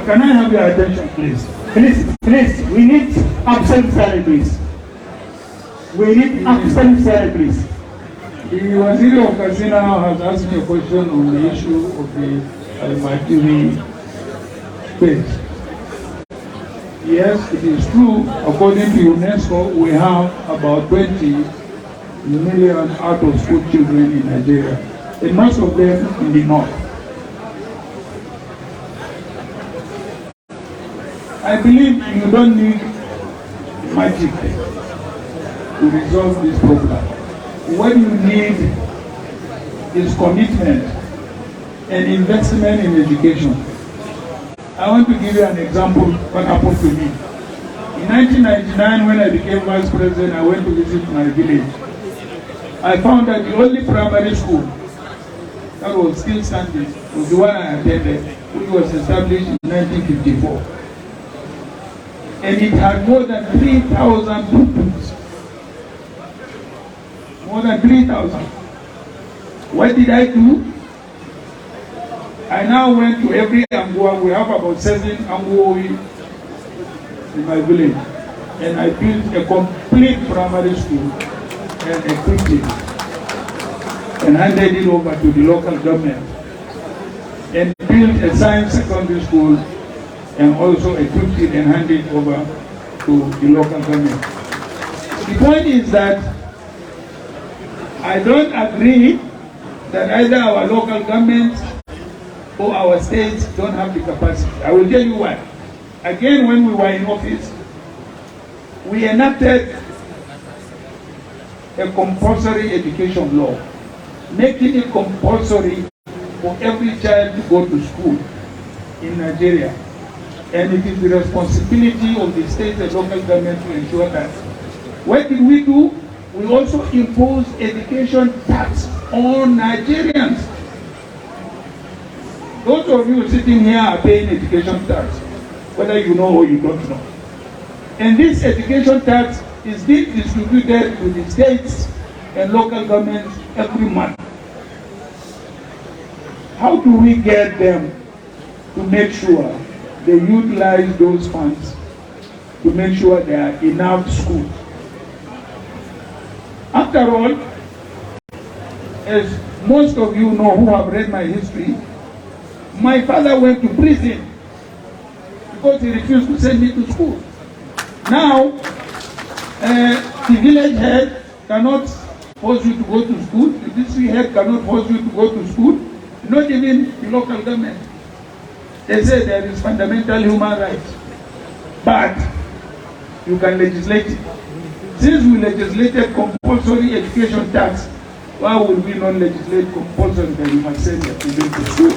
Can I have your attention, please? Please, we need absolute silence, please. We need absolute silence, please. The Waziri of Kaduna has asked me a question on the issue of the Al-Mahdi space. Yes, it is true, according to UNESCO, we have about 20 million out-of-school children in Nigeria, and most of them in the north. I believe you don't need magic to resolve this problem. What you need is commitment and investment in education. I want to give you an example of what happened to me. In 1999, when I became vice president, I went to visit my village. I found that the only primary school that was still standing was the one I attended, which was established in 1954. And it had more than 3,000 pupils. More than 3,000. What did I do? I now went to every Angua. We have about 7 Angua in my village. And I built a complete primary school and equipped it and handed it over to the local government. And built a science secondary school and also equipped it and handed it over to the local government. The point is that I don't agree that either our local governments or our states don't have the capacity. I will tell you why. Again, when we were in office, we enacted a compulsory education law, making it compulsory for every child to go to school in Nigeria. And it is the responsibility of the state and local government to ensure that. What did we do? We also imposed education tax on Nigerians. Those of you sitting here are paying education tax, whether you know or you don't know. And this education tax is being distributed to the states and local governments every month. How do we get them to make sure they utilize those funds to make sure there are enough schools? After all, as most of you know who have read my history, my father went to prison because he refused to send me to school. Now, the village head cannot force you to go to school, the district head cannot force you to go to school, not even the local government. They say there is fundamental human rights, but you can legislate it. Since we legislated compulsory education tax, why would we not legislate compulsory that you must send your children to school?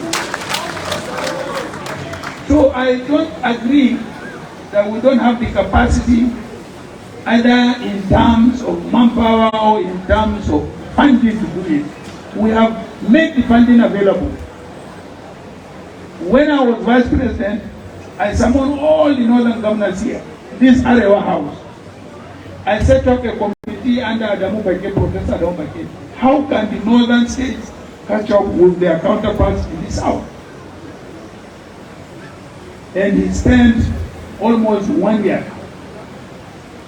So I don't agree that we don't have the capacity, either in terms of manpower or in terms of funding to do it. We have made the funding available. When I was vice president, I summoned all the northern governors here, this Arewa house. I set up a committee under Professor Adamu Bake. How can the northern states catch up with their counterparts in the south? And he spent almost 1 year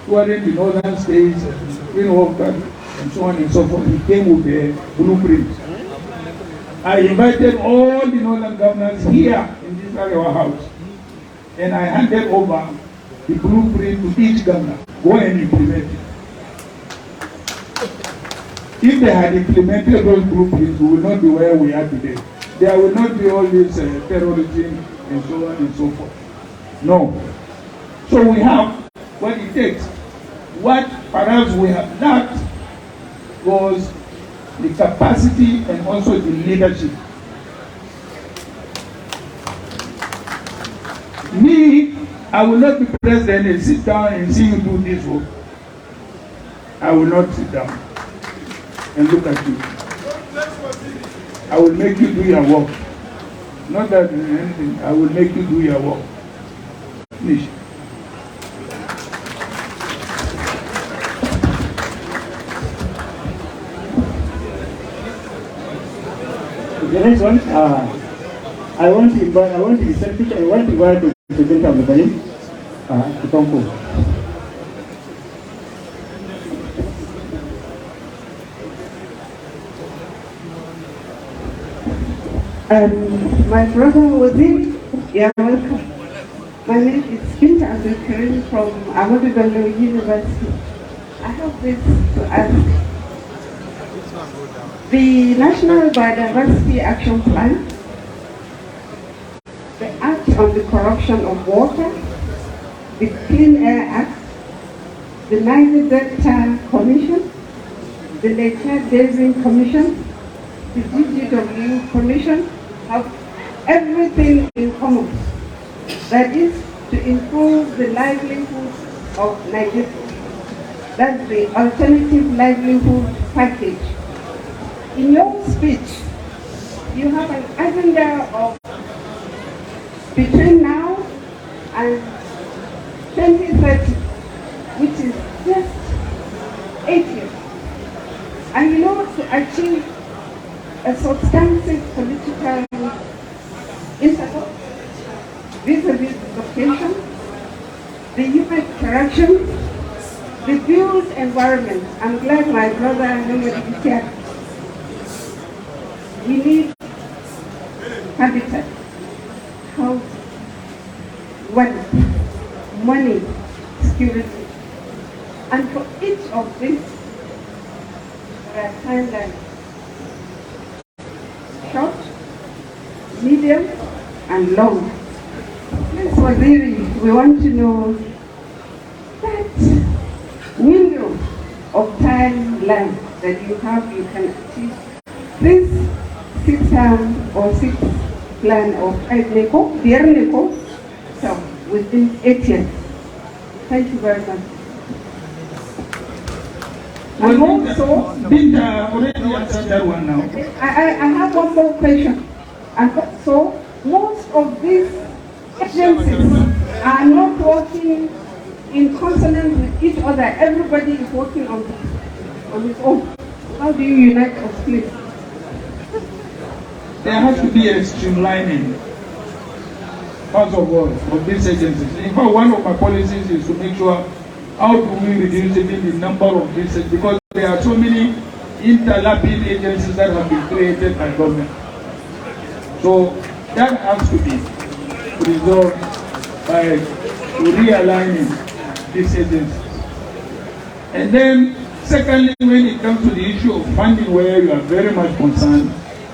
touring the northern states, and so on and so forth. He came with the blueprint. I invited all the northern governors here in this Arewa house, and I handed over the blueprint to each governor. Go and implement it. If they had implemented those blueprints, we will not be where we are today. There will not be all this terrorism and so on and so forth. No. So we have what it takes. What perhaps we have lacked was the capacity and also the leadership. Me, I will not be president and sit down and see you do this work. I will not sit down and look at you. I will make you do your work. Not that anything, I will make you do your work. Finish. The next one, I want to be selfish. I want to invite the President of the Body to come forward. My brother Wazir, you are welcome. My name is Eendears-memorial from Ahmadu Bello University. I have this to ask. The National Biodiversity Action Plan, the Act on the Corruption of Water, the Clean Air Act, the Niger Delta Commission, the Lake Chad Basin Commission, the DGW Commission have everything in common. That is to improve the livelihood of Nigeria. That's the alternative livelihood package. In your speech, you have an agenda of between now and 2030, which is just 8 years. And you know, to achieve a substantive political interval vis-a-vis the location, the human interaction, the built environment. I'm glad my brother is here. We need habitat, house, wealth, money, security. And for each of these, there are timelines. Short, medium, and long. Ms. Waziri, we want to know that window of timeline that you have, you can achieve this 6-term or 6 plan of NECO, so within 8 years. Thank you very much. And also, already answered that one now. I have one more question. And so, most of these agencies are not working in consonance with each other. Everybody is working on his own. How do you unite us, please? There has to be a streamlining, first of all, of these agencies. In fact, one of my policies is to make sure how do we reduce even the number of agencies, because there are so many interlapping agencies that have been created by government. So that has to be resolved by realigning these agencies. And then, secondly, when it comes to the issue of funding, where you are very much concerned,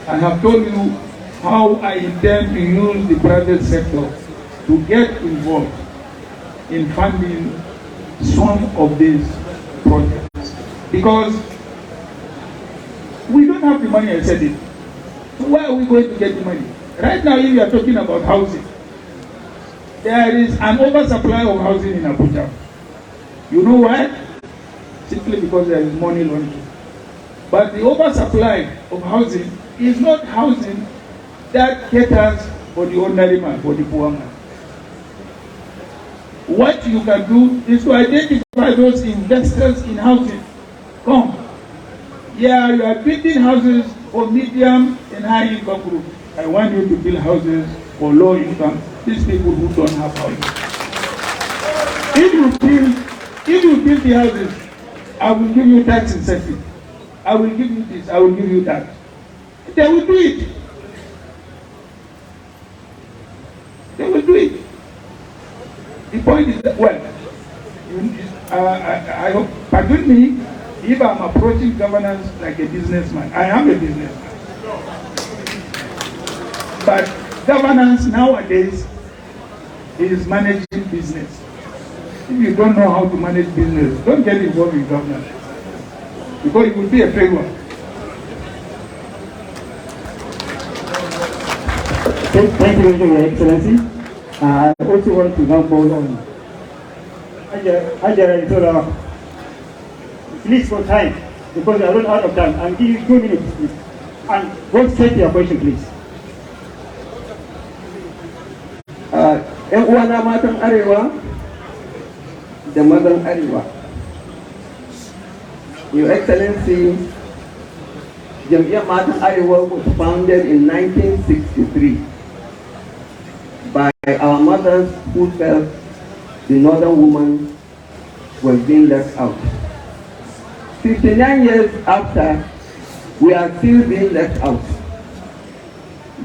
I have told you how I intend to use the private sector to get involved in funding some of these projects. Because we don't have the money, I said it. So where are we going to get the money? Right now, if you are talking about housing, there is an oversupply of housing in Abuja. You know why? Simply because there is money laundering. But the oversupply of housing is not housing that caters for the ordinary man, for the poor man. What you can do is to identify those investors in housing. Come. Yeah, you are building houses for medium and high income group. I want you to build houses for low income, these people who don't have houses. If you build the houses, I will give you tax incentive. I will give you this, I will give you that. They will do it. They will do it. The point is that, well, I hope, pardon me, if I'm approaching governance like a businessman. I am a businessman. But governance nowadays is managing business. If you don't know how to manage business, don't get involved in governance, because it will be a failure. Thank you, Your Excellency. I also want to now call on Arewa, please for time, because I run out of time. I'll give you 2 minutes, please. And go straight to your question, please. ‘Yan uwana matan Arewa da mazan Arewa. Your Excellency, Jam'iyyar Matan Arewa was founded in 1963 by our mothers who felt the northern woman was being left out. 59 years after, we are still being left out,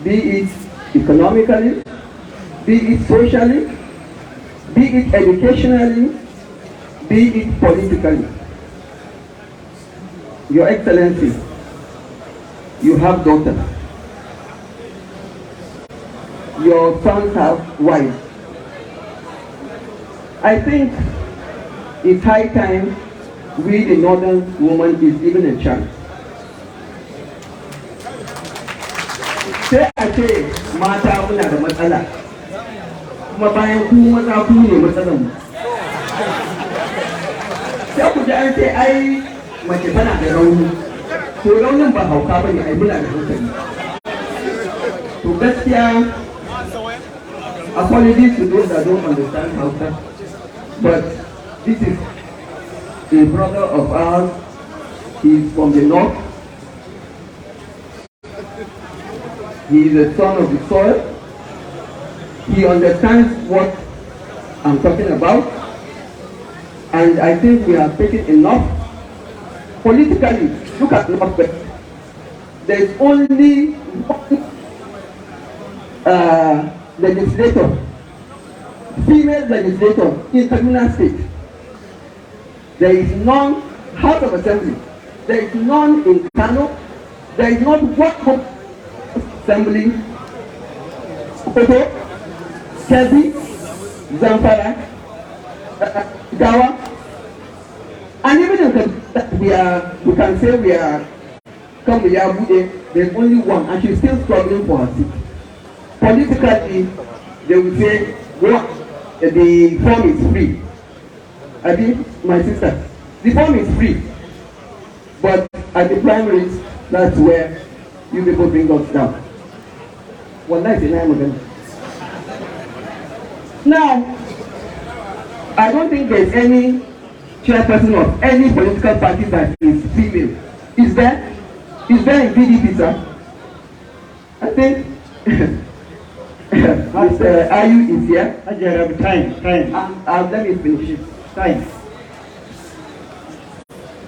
be it economically, be it socially, be it educationally, be it politically. Your Excellency, you have daughters. Your sons have wives. I think it's high time we, the northern woman, is given a chance. Sai a ce mata muna da matsala, kuma bayan ku maza ku ne matsalan mu. Sai ku ji an ce ai mace tana da rauni, to raunin ba hauka bane, ai muna da hankali. To gaskiya, apologies to those that don't understand Hausa, but this is a brother of ours. He's from the north. He is a son of the soil. He understands what I'm talking about. And I think we have taken enough. Politically, look at Northwest. There is only one legislator, female legislator in Kaduna State. There is none House of Assembly. There is none in Kano. There is not one Assembly. Oto, Kebbi, Zamfara, Gawa, and even in we can say we are Kambiyabude. There's only one, and she's still struggling for her seat. Politically, they will say, well, the form is free. I think, my sister, the form is free. But at the primaries, that's where you people bring us down. Well, that's the name of them. Now, I don't think there's any chairperson of any political party that is female. Is there? Is there in PDP, sir? I think Mr. Ayu is here. Time. Let me finish it. Time.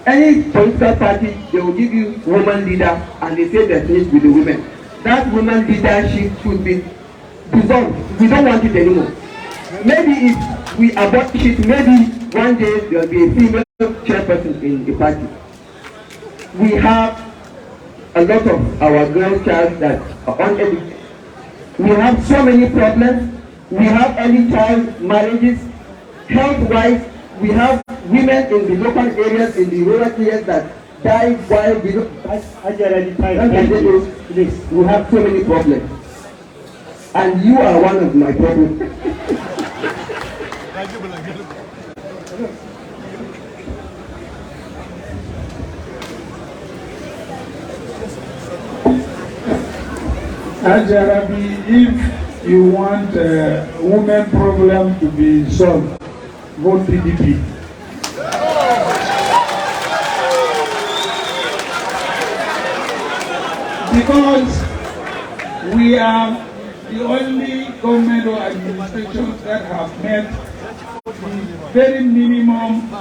Any political party, they will give you woman leader, and they say that needs with the women. That woman leadership should be dissolved. We don't want it anymore. Maybe if we abolish it, maybe one day there will be a female chairperson in the party. We have a lot of our grandchildren that are uneducated. We have so many problems. We have early child marriages. Health-wise, we have women in the local areas, in the rural areas that die while we don't. We have so many problems. And you are one of my problems. Ajarabi, if you want women problem to be solved, vote PDP. Because we are the only government or administration that have met the very minimum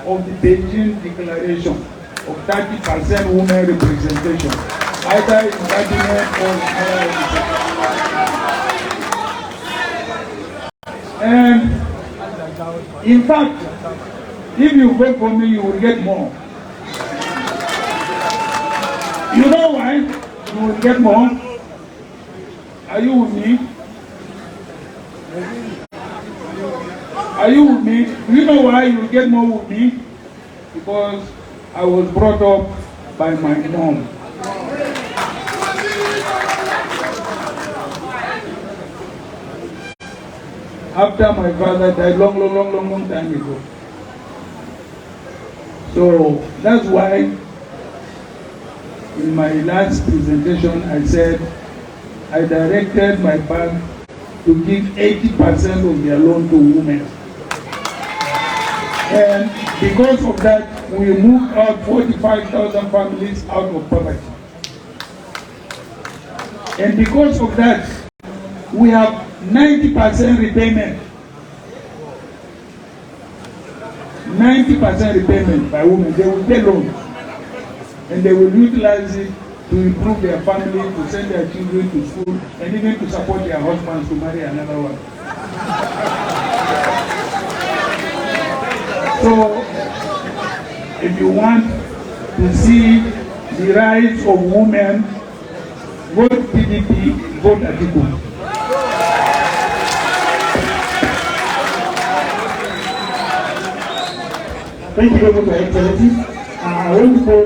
of the Beijing Declaration of 30% women representation, either in cabinet or in higher education. And in fact, if you vote for me, you will get more. You know why you will get more? Are you with me? Are you with me? Do you know why you will get more with me? Because I was brought up by my mom. After my father died long time ago. So that's why in my last presentation I said I directed my bank to give 80% of their loan to women. And because of that, we moved out 45,000 families out of poverty. And because of that, we have 90% repayment. 90% repayment by women. They will pay loans. And they will utilize it to improve their family, to send their children to school, and even to support their husbands to marry another one. So, if you want to see the rights of women, vote PDP, vote Atiku. Thank you very much, Your Excellency. I want to call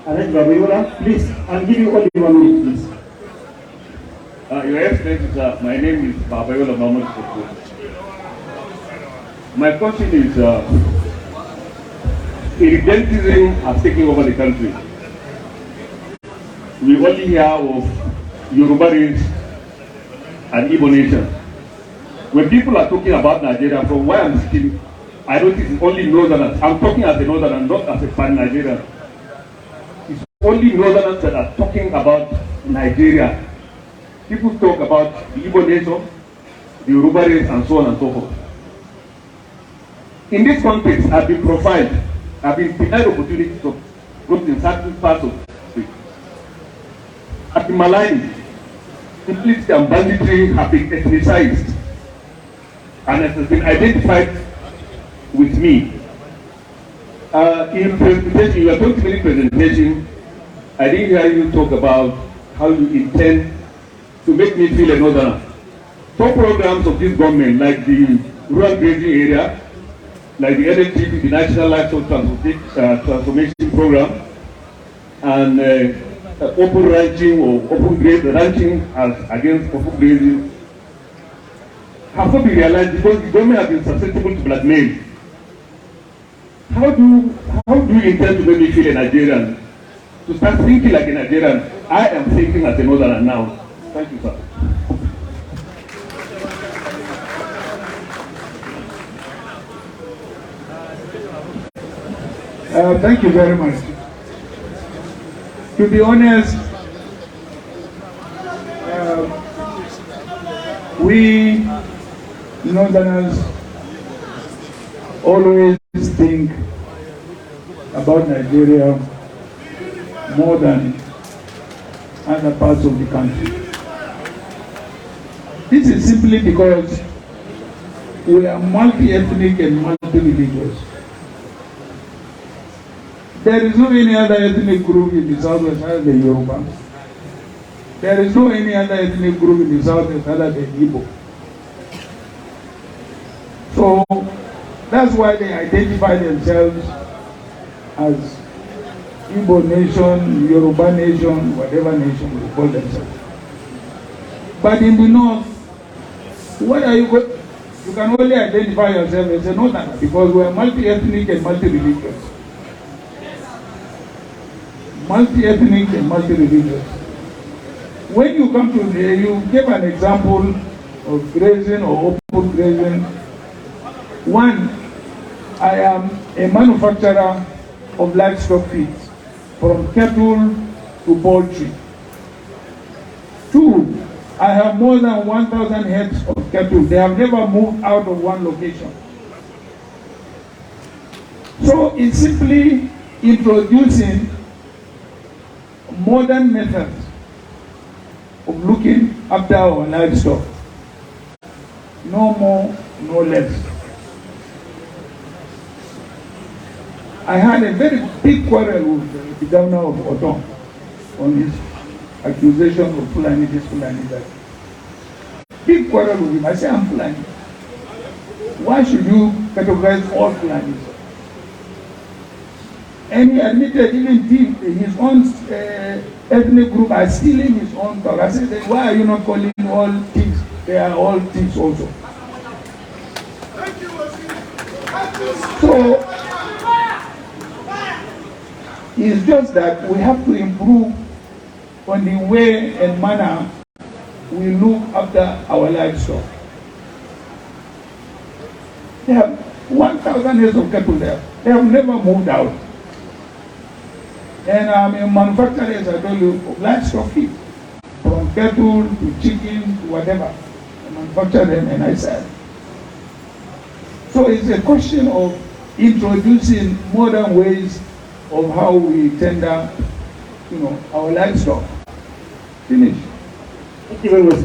Arewa, please. I'll give you only 1 minute, please. Your Excellency, my name is Arewa. My question is, irredentism has taken over the country. We only hear of Yoruba race and Igbo nation. When people are talking about Nigeria, from where I'm sitting, I don't think it's only Northerners. I'm talking as a Northerner, not as a pan-Nigerian. It's only Northerners that are talking about Nigeria. People talk about the Igbo nation, the Yoruba race, and so on and so forth. In this context, I've been profiled. I've been denied opportunities to go in certain parts of the country. I've been maligned. Implicit and banditry have been ethnicized. And it has been identified with me. In presentation, your 20-minute presentation, I didn't hear you talk about how you intend to make me feel a Northerner. Some programs of this government, like the rural grazing area, like the NLTP, the National Livestock Transformation Program, and open ranching or open ranching as against open grazing, have not been realized because the government has been susceptible to blackmail. How do you intend to make me feel a Nigerian? To start thinking like a Nigerian? I am thinking as a Northerner now. Thank you, sir. Thank you very much. To be honest, we Northerners always think about Nigeria more than other parts of the country. This is simply because we are multi-ethnic and multi-religious. There is no any other ethnic group in the southwest other than Yoruba. There is no any other ethnic group in the southwest other than Igbo. So that's why they identify themselves as Igbo nation, Yoruba nation, whatever nation they call themselves. But in the north, what are you going? You can only identify yourself as a Northerner because we are multi-ethnic and multi-religious. Multi-ethnic and multi-religious. when you come to the, you give an example of grazing or open grazing. One, I am a manufacturer of livestock feed, from cattle to poultry. Two, I have more than 1,000 heads of cattle. They have never moved out of one location. So it's simply introducing modern methods of looking after our livestock. No more, no less. I had a very big quarrel with the governor of Oton on his accusation of Fulani, this Fulani, that. Big quarrel with him. I say, I'm Fulani. Why should you categorize all Fulanis? And he admitted even his own ethnic group are stealing his own talk. I said, then why are you not calling all thieves? They are all thieves also. So, it's just that we have to improve on the way and manner we look after our livestock. They have 1,000 heads of cattle there. They have never moved out. And I'm a manufacturer, as I told you, of livestock feed. From cattle to chicken to whatever. I manufacture them and I sell. So it's a question of introducing modern ways of how we tender, our livestock. Finish. Thank you very much.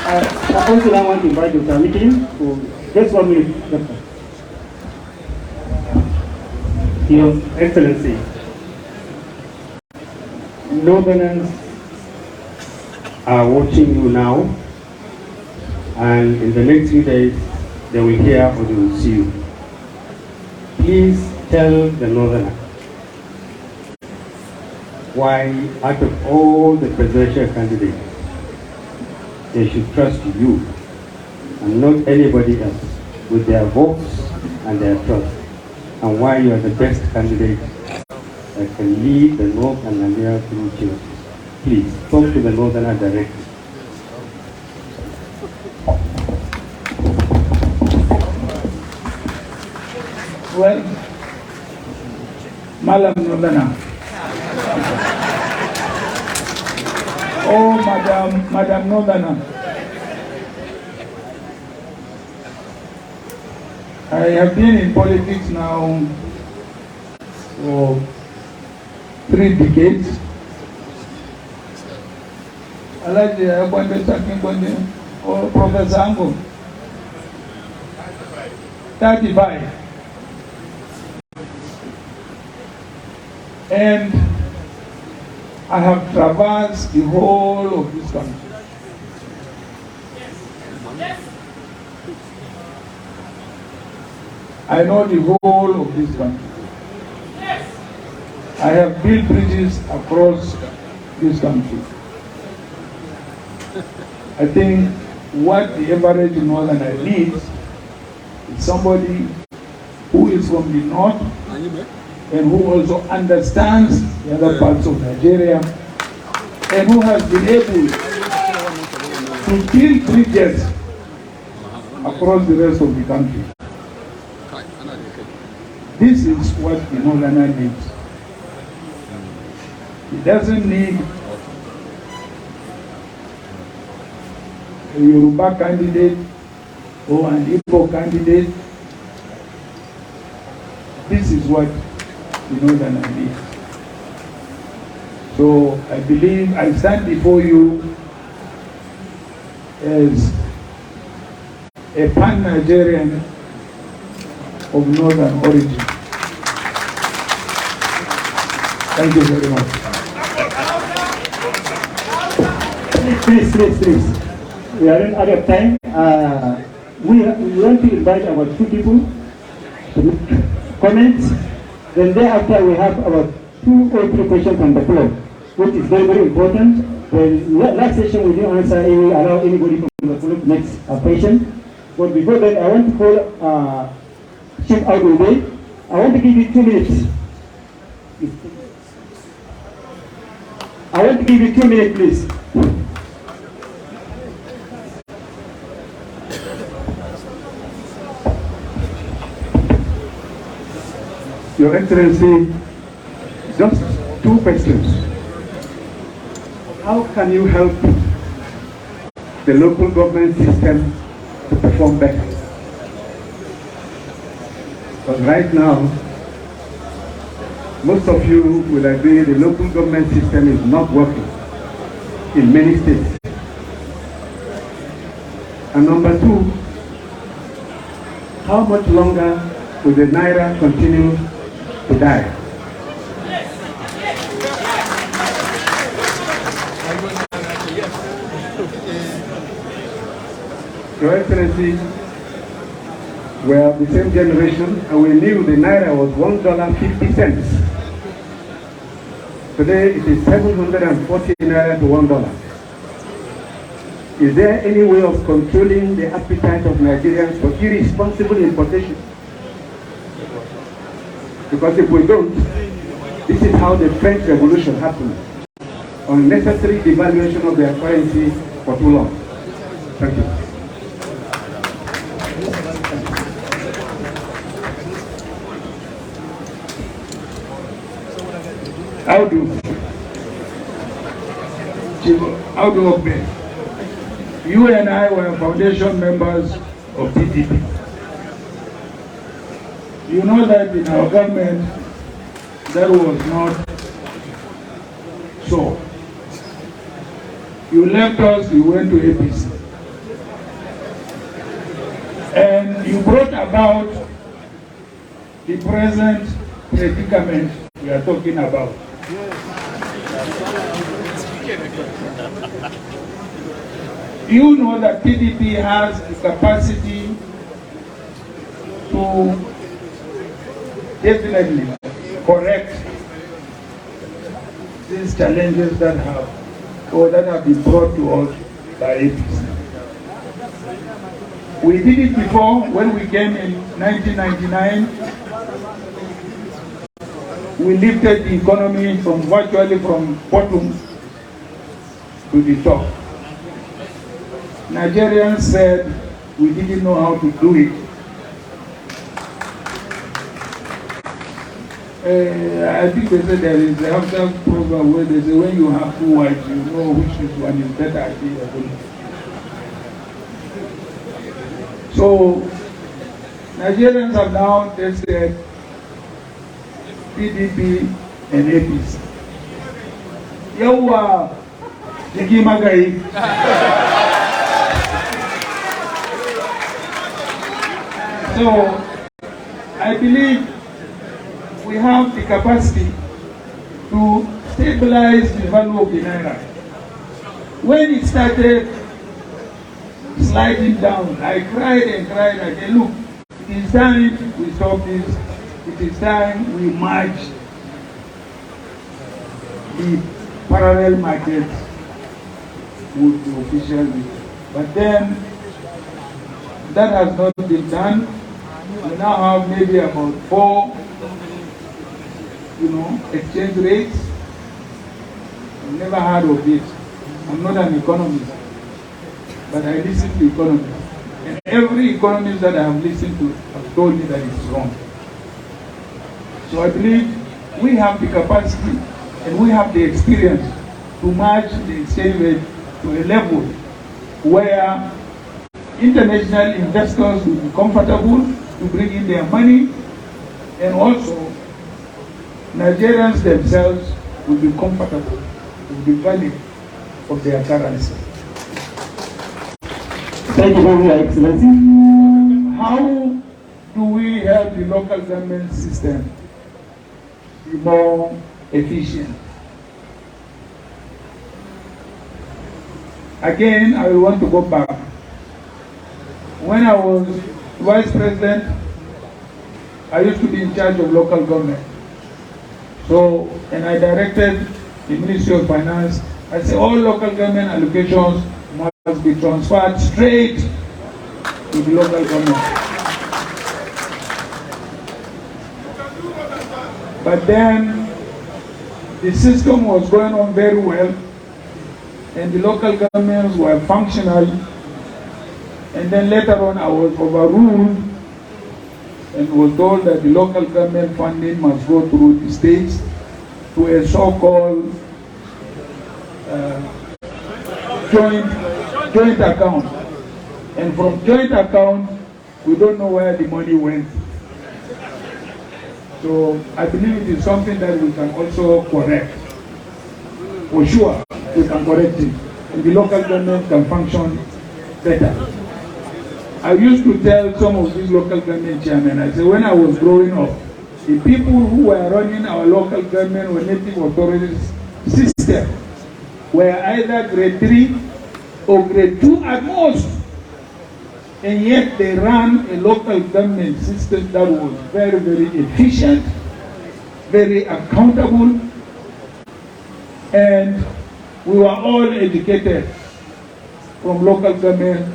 I also want to invite Dr. Mikin for just 1 minute. Doctor. Your Excellency, Northerners are watching you now, and in the next few days, they will hear or they will see you. Please tell the Northerner why, out of all the presidential candidates, they should trust you and not anybody else with their votes and their trust, and why you are the best candidate that can lead the North and Nigeria through change. Please talk to the Northerner directly. Well, Madam Northerner. Oh, Madam Northerner. I have been in politics now for 3 decades. Or Professor Ango. 35. And I have traversed the whole of this country. I know the whole of this country. I have built bridges across this country. I think what the average Northerner needs is somebody who is from the north and who also understands the other parts of Nigeria and who has been able to build bridges across the rest of the country. This is what the Northerner needs. He doesn't need a Yoruba candidate or an Igbo candidate. This is what the Northerner needs. So I believe I stand before you as a pan-Nigerian of Northern origin. Thank you very much. Please. We are running out of time. We want to invite our 2 people to comment. Then thereafter we have about 2 or 3 questions from the floor, which is very, very important. The last session we didn't answer any, allow anybody from the floor to make a question. But before that, I want to call Chief Arewa. I want to give you 2 minutes. I want to give you 2 minutes, please. Your Excellency, just 2 questions. How can you help the local government system to perform better? Because right now, most of you will agree the local government system is not working in many states. And number 2, how much longer will the Naira continue to die? Your Excellency, we are the same generation and we knew the Naira was $1.50. Today it is 740 Naira to $1. Is there any way of controlling the appetite of Nigerians for irresponsible importation? Because if we don't, this is how the French Revolution happened. Unnecessary devaluation of their currency for too long. Thank you. How do obey? You and I were foundation members of PDP. You know that in our government, that was not so. You left us, you went to APC. And you brought about the present predicament we are talking about. You know that PDP has the capacity to definitely correct these challenges that have been brought to us by APC. We did it before when we came in 1999. We lifted the economy from virtually from bottom to the top. Nigerians said we didn't know how to do it. I think they said there is a after program where they say when you have 2 wives, you know which one is better at it. So Nigerians have now tested PDP and APC. Yawa, Jiki Magai. So I believe we have the capacity to stabilize the value of the Naira. When it started sliding down, I cried and cried. I said, look, it is time we stop this. It is time we merge the parallel market with the official market. But then that has not been done. We now have maybe about 4 exchange rates. I've never heard of it. I'm not an economist, but I listen to economists. And every economist that I have listened to have told me that it's wrong. So I believe we have the capacity and we have the experience to match the exchange rate to a level where international investors will be comfortable to bring in their money, and also Nigerians themselves will be comfortable with the value of their currency. Thank you very much, Excellency. How do we help the local government system be more efficient? Again, I want to go back. When I was Vice President, I used to be in charge of local government. So, and I directed the Ministry of Finance. I said all local government allocations must be transferred straight to the local government. But then the system was going on very well, and the local governments were functional. And then later on, I was overruled and was told that the local government funding must go through the states to a so-called joint account. And from joint account, we don't know where the money went. So I believe it is something that we can also correct. For sure, we can correct it. And the local government can function better. I used to tell some of these local government chairmen, I said, when I was growing up, the people who were running our local government or native authorities system were either grade 3 or grade 2 at most. And yet they ran a local government system that was very, very efficient, very accountable, and we were all educated from local government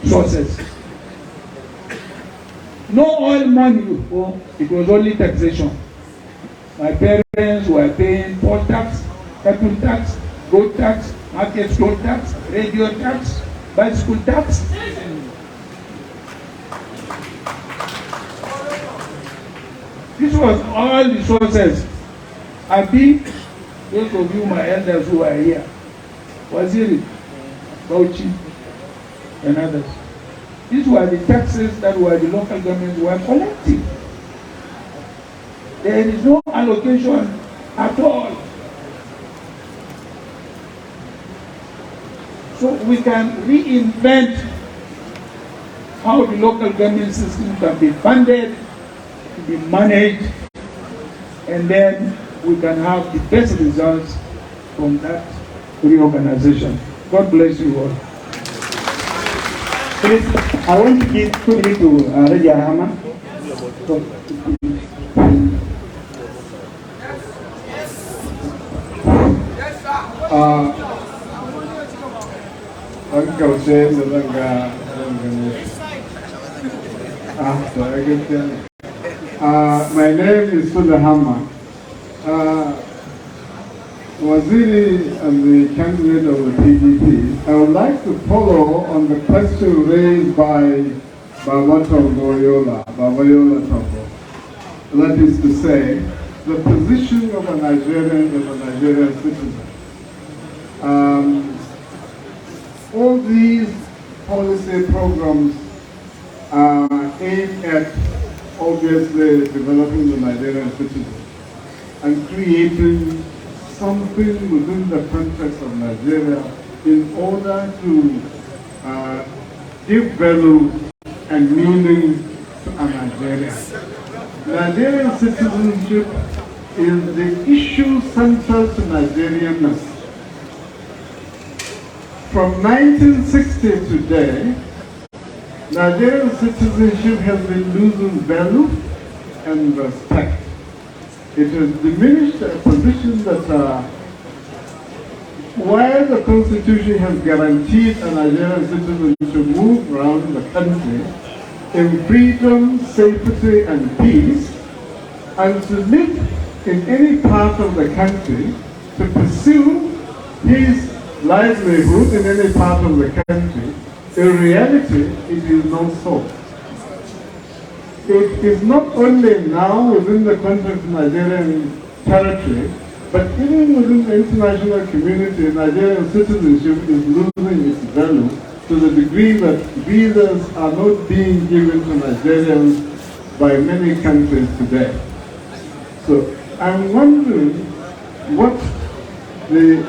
sources. No oil money before, it was only taxation. My parents were paying poll tax, cattle tax, goat tax, market stall tax, radio tax, bicycle tax. This was all the sources. Abi, those of you, my elders who are here, Waziri, Bauchi, and others. These were the taxes that were the local governments were collecting. There is no allocation at all. So we can reinvent how the local government system can be funded, to be managed, and then we can have the best results from that reorganization. God bless you all. Please, I want to give 2 minutes to Raja Rahman. My name is Sudahama. Waziri and the candidate of the PDP, I would like to follow on the question raised by Babayola Togo. That is to say, the position of a Nigerian citizen. All these policy programs are aimed at obviously developing the Nigerian citizen and creating something within the context of Nigeria in order to give value and meaning to a Nigerian. Nigerian citizenship is the issue central to Nigerianness. From 1960 to today, Nigerian citizenship has been losing value and respect. It has diminished a position that while the Constitution has guaranteed a Nigerian citizen to move around the country in freedom, safety, and peace, and to live in any part of the country, to pursue his livelihood in any part of the country, in reality, it is not so. It is not only now within the context of Nigerian territory, but even within the international community, Nigerian citizenship is losing its value to the degree that visas are not being given to Nigerians by many countries today. So I'm wondering what the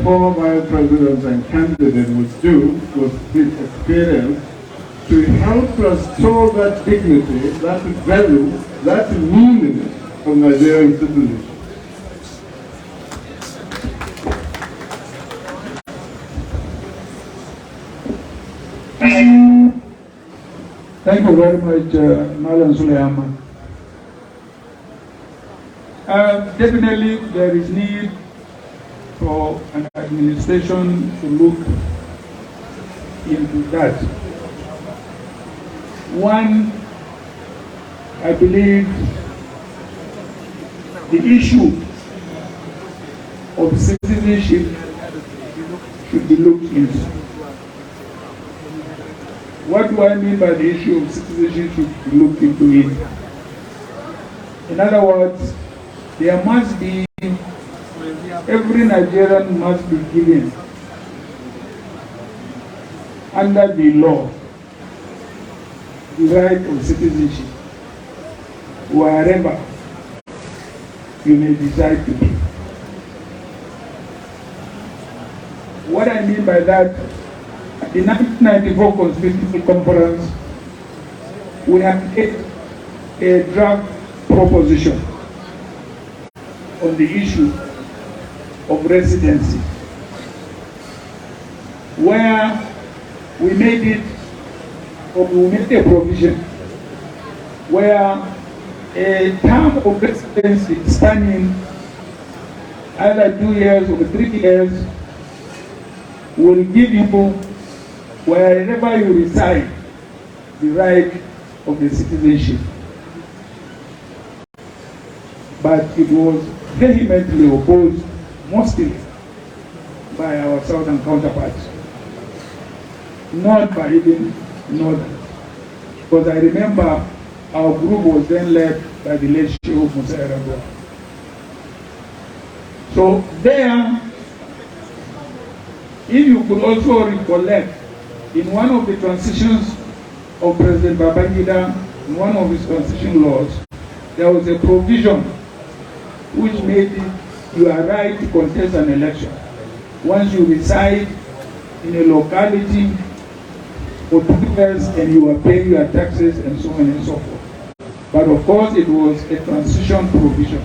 former vice president and candidate would do with his experience to help restore that dignity, that value, that meaning of Nigerian citizenship. Thank you very much, Malan Suleyman. Definitely there is need for an administration to look into that. One, I believe the issue of citizenship should be looked into. What do I mean by the issue of citizenship should be looked into it? In other words, there must be, every Nigerian must be given under the law the right of citizenship wherever you may decide to be. What I mean by that, the 1994 Constitutional Conference, we have made a draft proposition on the issue of residency, where we made it, or we made a provision where a term of residency spanning either 2 years or 3 years will give you, wherever you reside, the right of the citizenship. But it was vehemently opposed, mostly by our southern counterparts, not by even northern. Because I remember our group was then led by the late Sheikh Musa Arewa. So there, if you could also recollect, in one of the transitions of President Babangida, in one of his transition laws, there was a provision which made it your right to contest an election once you reside in a locality for 2 years and you are paying your taxes and so on and so forth. But of course it was a transition provision.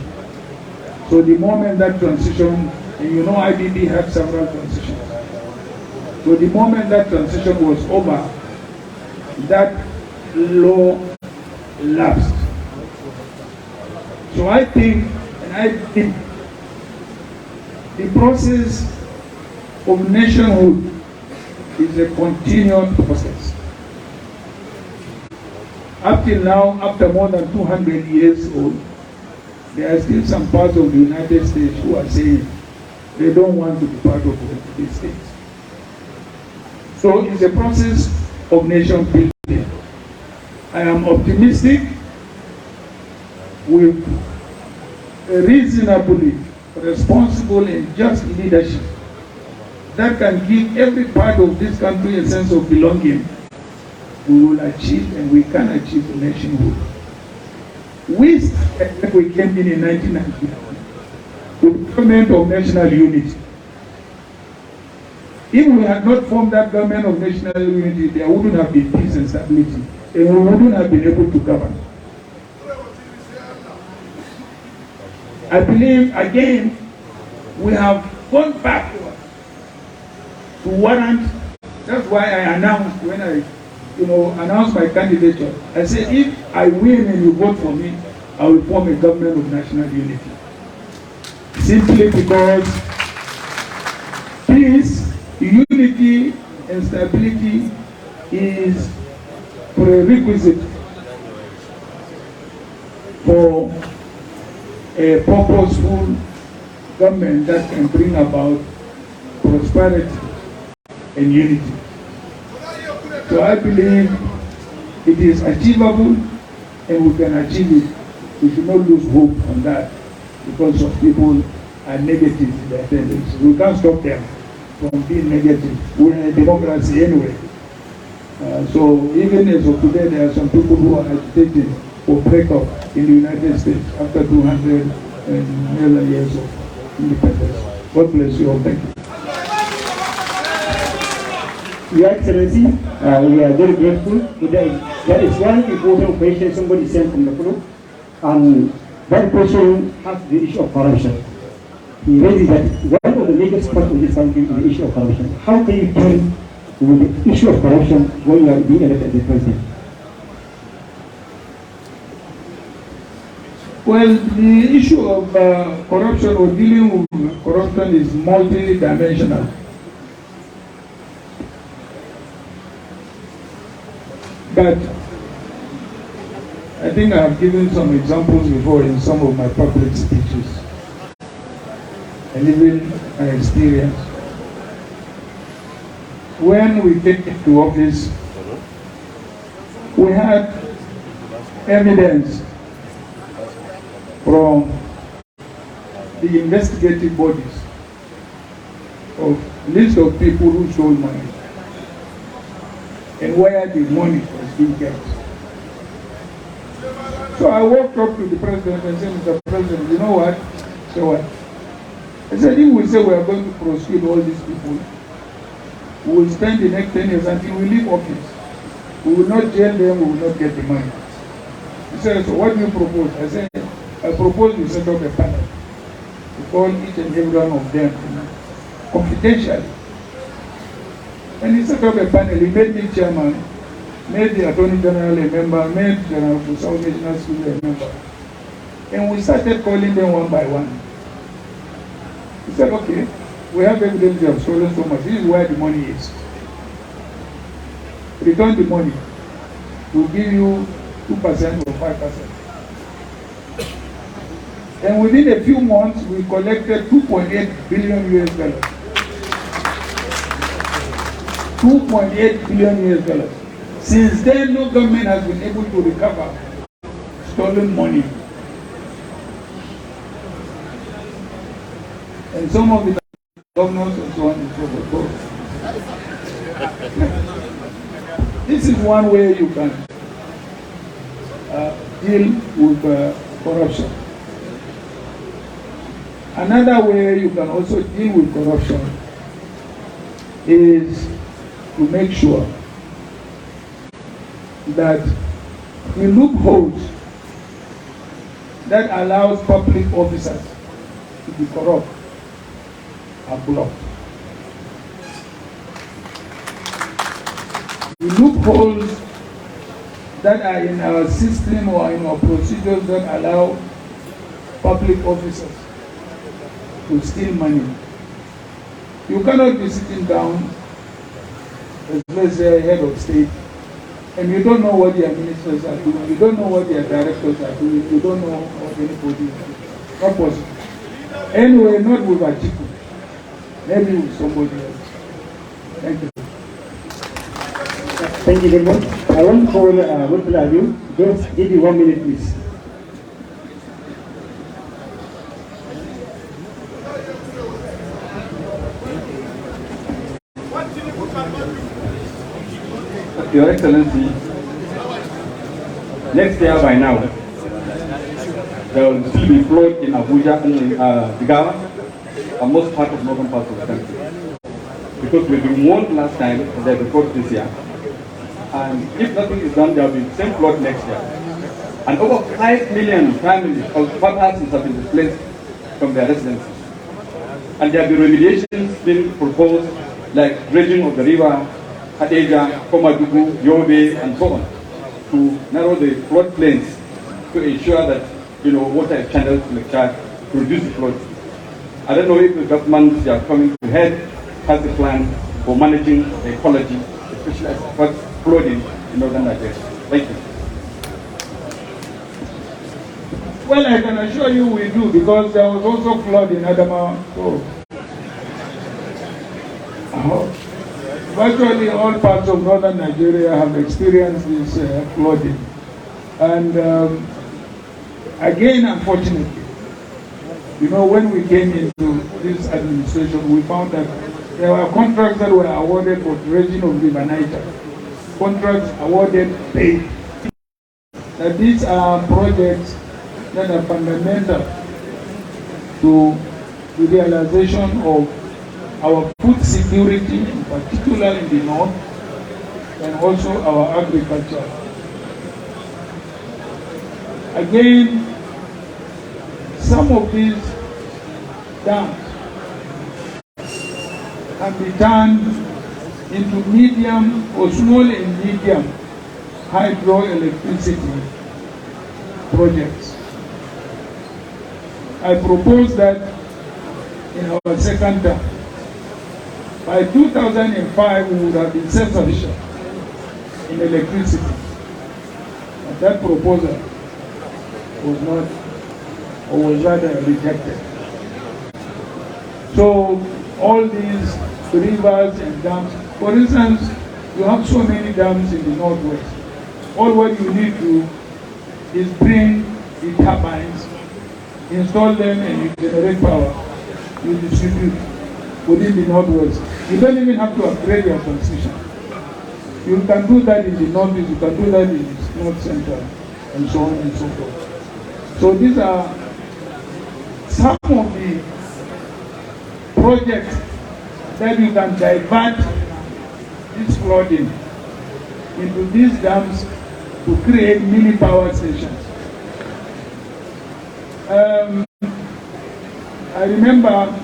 So the moment that transition, and you know IBB had several transitions. So the moment that transition was over, that law lapsed. So I think the process of nationhood is a continuous process. Up till now, after more than 200 years old, there are still some parts of the United States who are saying they don't want to be part of the States. So it's a process of nation building. I am optimistic with a reasonably responsible and just leadership that can give every part of this country a sense of belonging. We will achieve, and we can achieve, nationhood. We came in 1999 with government of national unity. If we had not formed that government of national unity, there wouldn't have been peace and stability, and we wouldn't have been able to govern. I believe, again, we have gone backward to warrant. That's why I announced, when I announced my candidature, I said, if I win and you vote for me, I will form a government of national unity. Simply because peace, unity, and stability is prerequisite for a purposeful government that can bring about prosperity and unity. So I believe it is achievable and we can achieve it. We should not lose hope on that because some people are negative in their tendencies. We can't stop them from being negative. We're in a democracy anyway. So even as of today, there are some people who are agitating for breakup in the United States after 200 years of independence. God bless you all. Thank you. Your Excellency, we are very grateful. There is one important question somebody sent from the group, and that question has the issue of corruption. He raises that one of the biggest problems in this country is the issue of corruption. How can you deal with the issue of corruption when you are being elected as president? Well, the issue of corruption or dealing with corruption is multi-dimensional. But I think I have given some examples before in some of my public speeches. and even an experience. When we came into office, we had evidence from the investigative bodies of list of people who stole money and where the money was being kept. So I walked up to the president and said, Mr. President, you know what? So what? I said, if we say we are going to prosecute all these people, we will spend the next 10 years until we leave office. We will not jail them, we will not get the money. He said, so what do you propose? I said, I propose we set up a panel to call each and every one of them confidentially. And he set up a panel, he made me chairman, made the Attorney General a member, made General South National School a member. And we started calling them one by one. He said, okay, we have evidence they have stolen so much. This is where the money is. Return the money. We'll give you 2% or 5%. And within a few months, we collected 2.8 billion US dollars. 2.8 billion US dollars. Since then, no government has been able to recover stolen money. And some of the governors and so on and so forth. This is one way you can deal with corruption. Another way you can also deal with corruption is to make sure that the loopholes that allows public officers to be corrupt are blocked. The loopholes that are in our system or in our procedures that allow public officers to steal money. You cannot be sitting down as, let's say, head of state, and you don't know what their ministers are doing, you don't know what their directors are doing, you don't know what anybody is doing. Not possible. Anyway, not with Atiku. Maybe with somebody else. Thank you. Thank you very much. I want to call you. Just give you 1 minute, please. Your Excellency, next year by now, there will still be flood in Abuja and in Jigawa, and most part of northern parts of the country. Because we've been warned last time that there's a flood this year. And if nothing is done, there will be the same flood next year. And over 5 million families of farmhouses have been displaced from their residences. And there will be remediations being proposed, like dredging of the river, Hadeja, Komadugu, Yobe, and so on, to narrow the floodplains to ensure that water is channeled to the chart to reduce the flood. I don't know if the government are coming to head has a plan for managing the ecology, especially as flooding in northern Nigeria. Thank you. Well, I can assure you we do, because there was also flood in Adamawa. So, virtually all parts of northern Nigeria have experienced this flooding. And again, unfortunately, when we came into this administration, we found that there were contracts that were awarded for dredging of River Niger. Contracts awarded paid. That these are projects that are fundamental to the realization of our food security, in particular in the north, and also our agriculture. Again, some of these dams can be turned into medium or small and medium hydroelectricity projects. I propose that in our second term, by 2005, we would have been self-sufficient in electricity. But that proposal was not, or was rather rejected. So all these rivers and dams, for instance, you have so many dams in the northwest. All what you need to is bring the turbines, install them, and you generate power. You distribute within the northwest. You don't even have to upgrade your transmission. You can do that in the northeast, you can do that in the north central, and so on and so forth. So these are some of the projects that you can divert this flooding into these dams to create mini power stations. I remember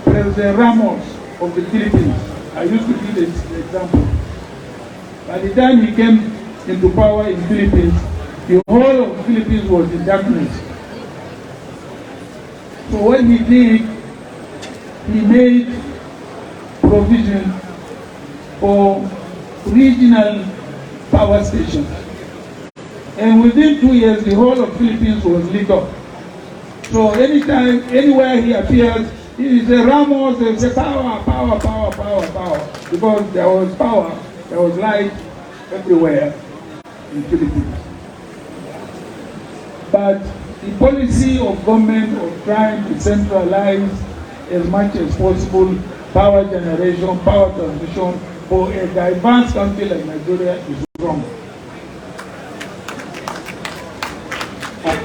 President Ramos of the Philippines. I used to give this example. By the time he came into power in the Philippines, the whole of the Philippines was in darkness. So what he did, he made provision for regional power stations. And within 2 years, the whole of Philippines was lit up. So anytime, anywhere he appears, he is a Ramos, they say power, power, power, power, power. Because there was power, there was light everywhere in Philippines. But the policy of government of trying to centralize as much as possible power generation, power transmission for a diverse country like Nigeria is wrong.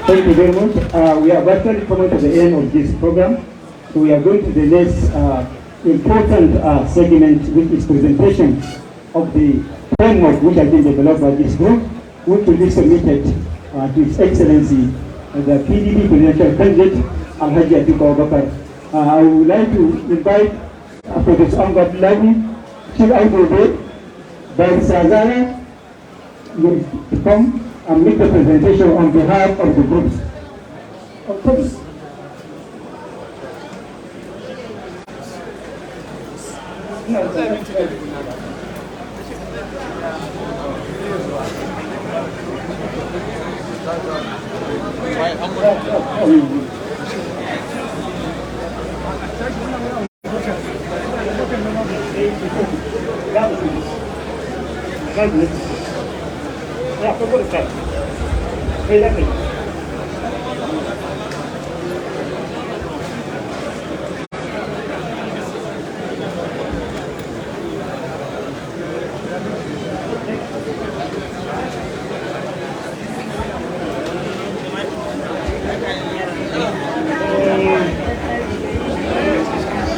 Thank you very much. We are virtually coming to the end of this program. So we are going to the next important segment, which is presentation of the framework which has been developed by this group, which will be submitted to His Excellency, the PDP presidential candidate, Alhaji Atiku. I would like to invite Professor Angad Lawi, Chief Audiobe, Barrister Zara, to come and make the presentation on behalf of the groups.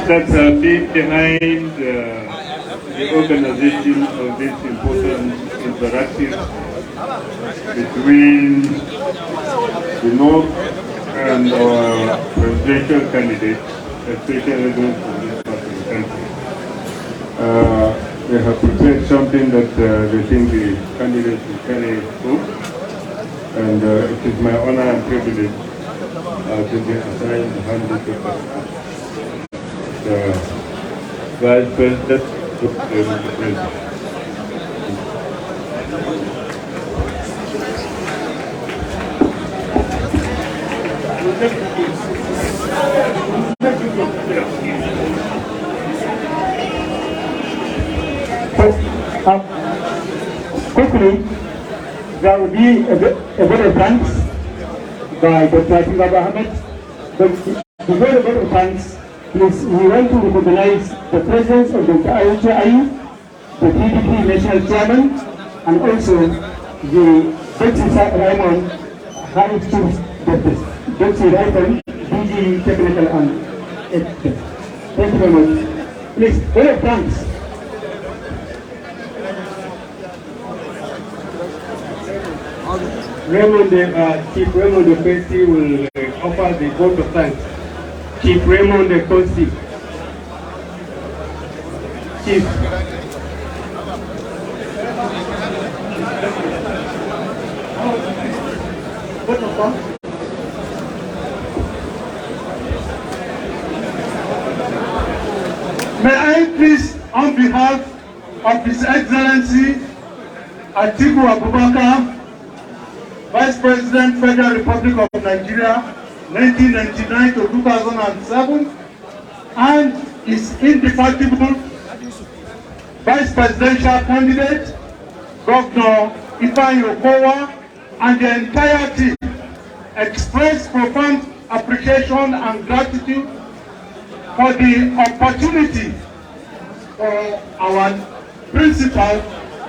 That's a bit behind the organization of this important interaction between the North and our presidential candidates, especially those from this part of the country. They have prepared something that they think the candidates will carry through, and it is my honor and privilege to be assigned the handle the Vice President of the President. Quickly, there will be a vote of thanks by Dr. Atiku Ahmed. But before the vote of thanks, please, we want to recognize the presence of Dr. Aisha Ayu, the PDP National Chairman, and also the Dr. Raymond Harris Chief Dr. Raymond, DG Technical and Ethics. Thank you very much. Please, vote of thanks. Chief Raymond the Kwesi will offer the vote of thanks. Chief Raymond the Kwesi. Chief. May I please, on behalf of His Excellency Atiku Abubakar, Vice President, Federal Republic of Nigeria, 1999 to 2007, and is indefatigable Vice Presidential candidate, Governor Ifeanyi Okowa, and the entire team express profound appreciation and gratitude for the opportunity for our principal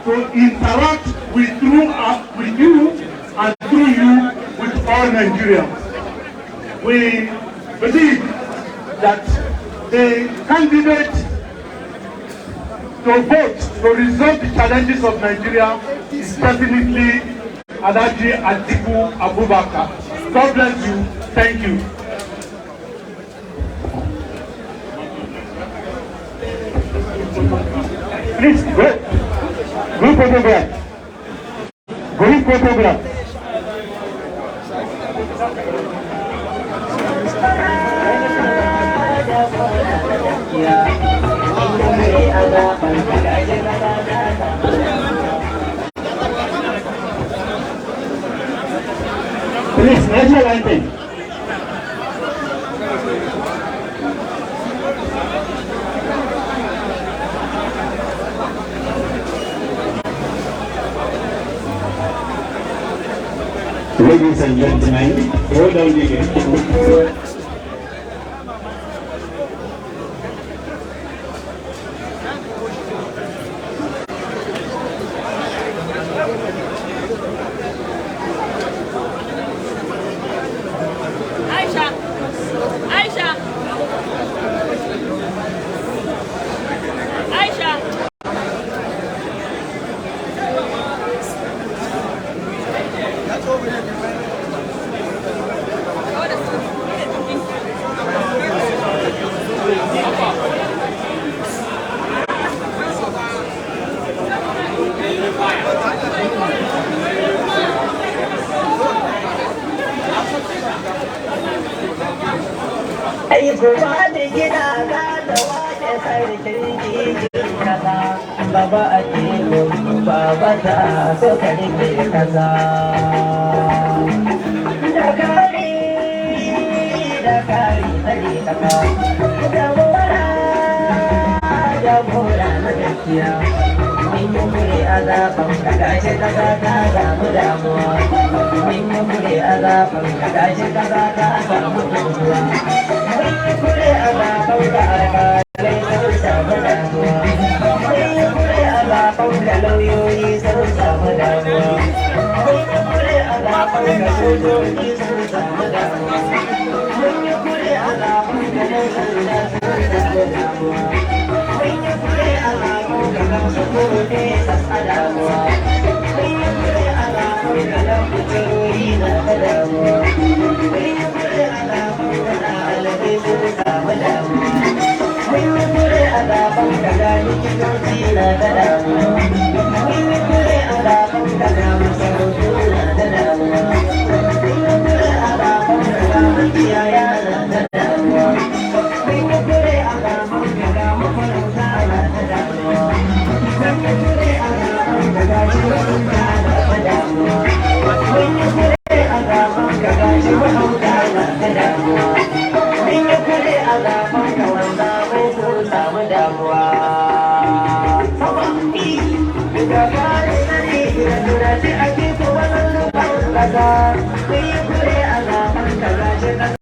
to interact with you and through you with all Nigerians. We believe that the candidate to vote to resolve the challenges of Nigeria is definitely Atiku Abubakar. God bless you. Thank you. Please go. Group photograph. Group photograph. Please, national anthem. Ladies and gentlemen, hold on again. Baba Atiku, Baba ta so kare kaza. Dakari, tadi kata. Jabora na gaskiya. Min yi kure azaban ka gashi kaza ta samu damuwa. Min yi kure azaban ka gashi kaza ta samu damuwa. Min yi kure azaban ka alƙalai sun samu damuwa. Lauyoyi sun samu damuwa. Mun yi kure a zaɓen ga sojoji sun samu damuwa. Mun yi kure a zaɓen ga ɗan sanda sun samu damuwa. Mun yi kure a zaɓen ga gamsu kone sassa damuwa. Mun yi kure a zaɓen ga ɗan fitarori na ta damuwa. Mun yi kure a zaɓen ga ɗalibai sun samu damuwa. Mun yi kure a zaɓen ga likitoci na ta damuwa. Allah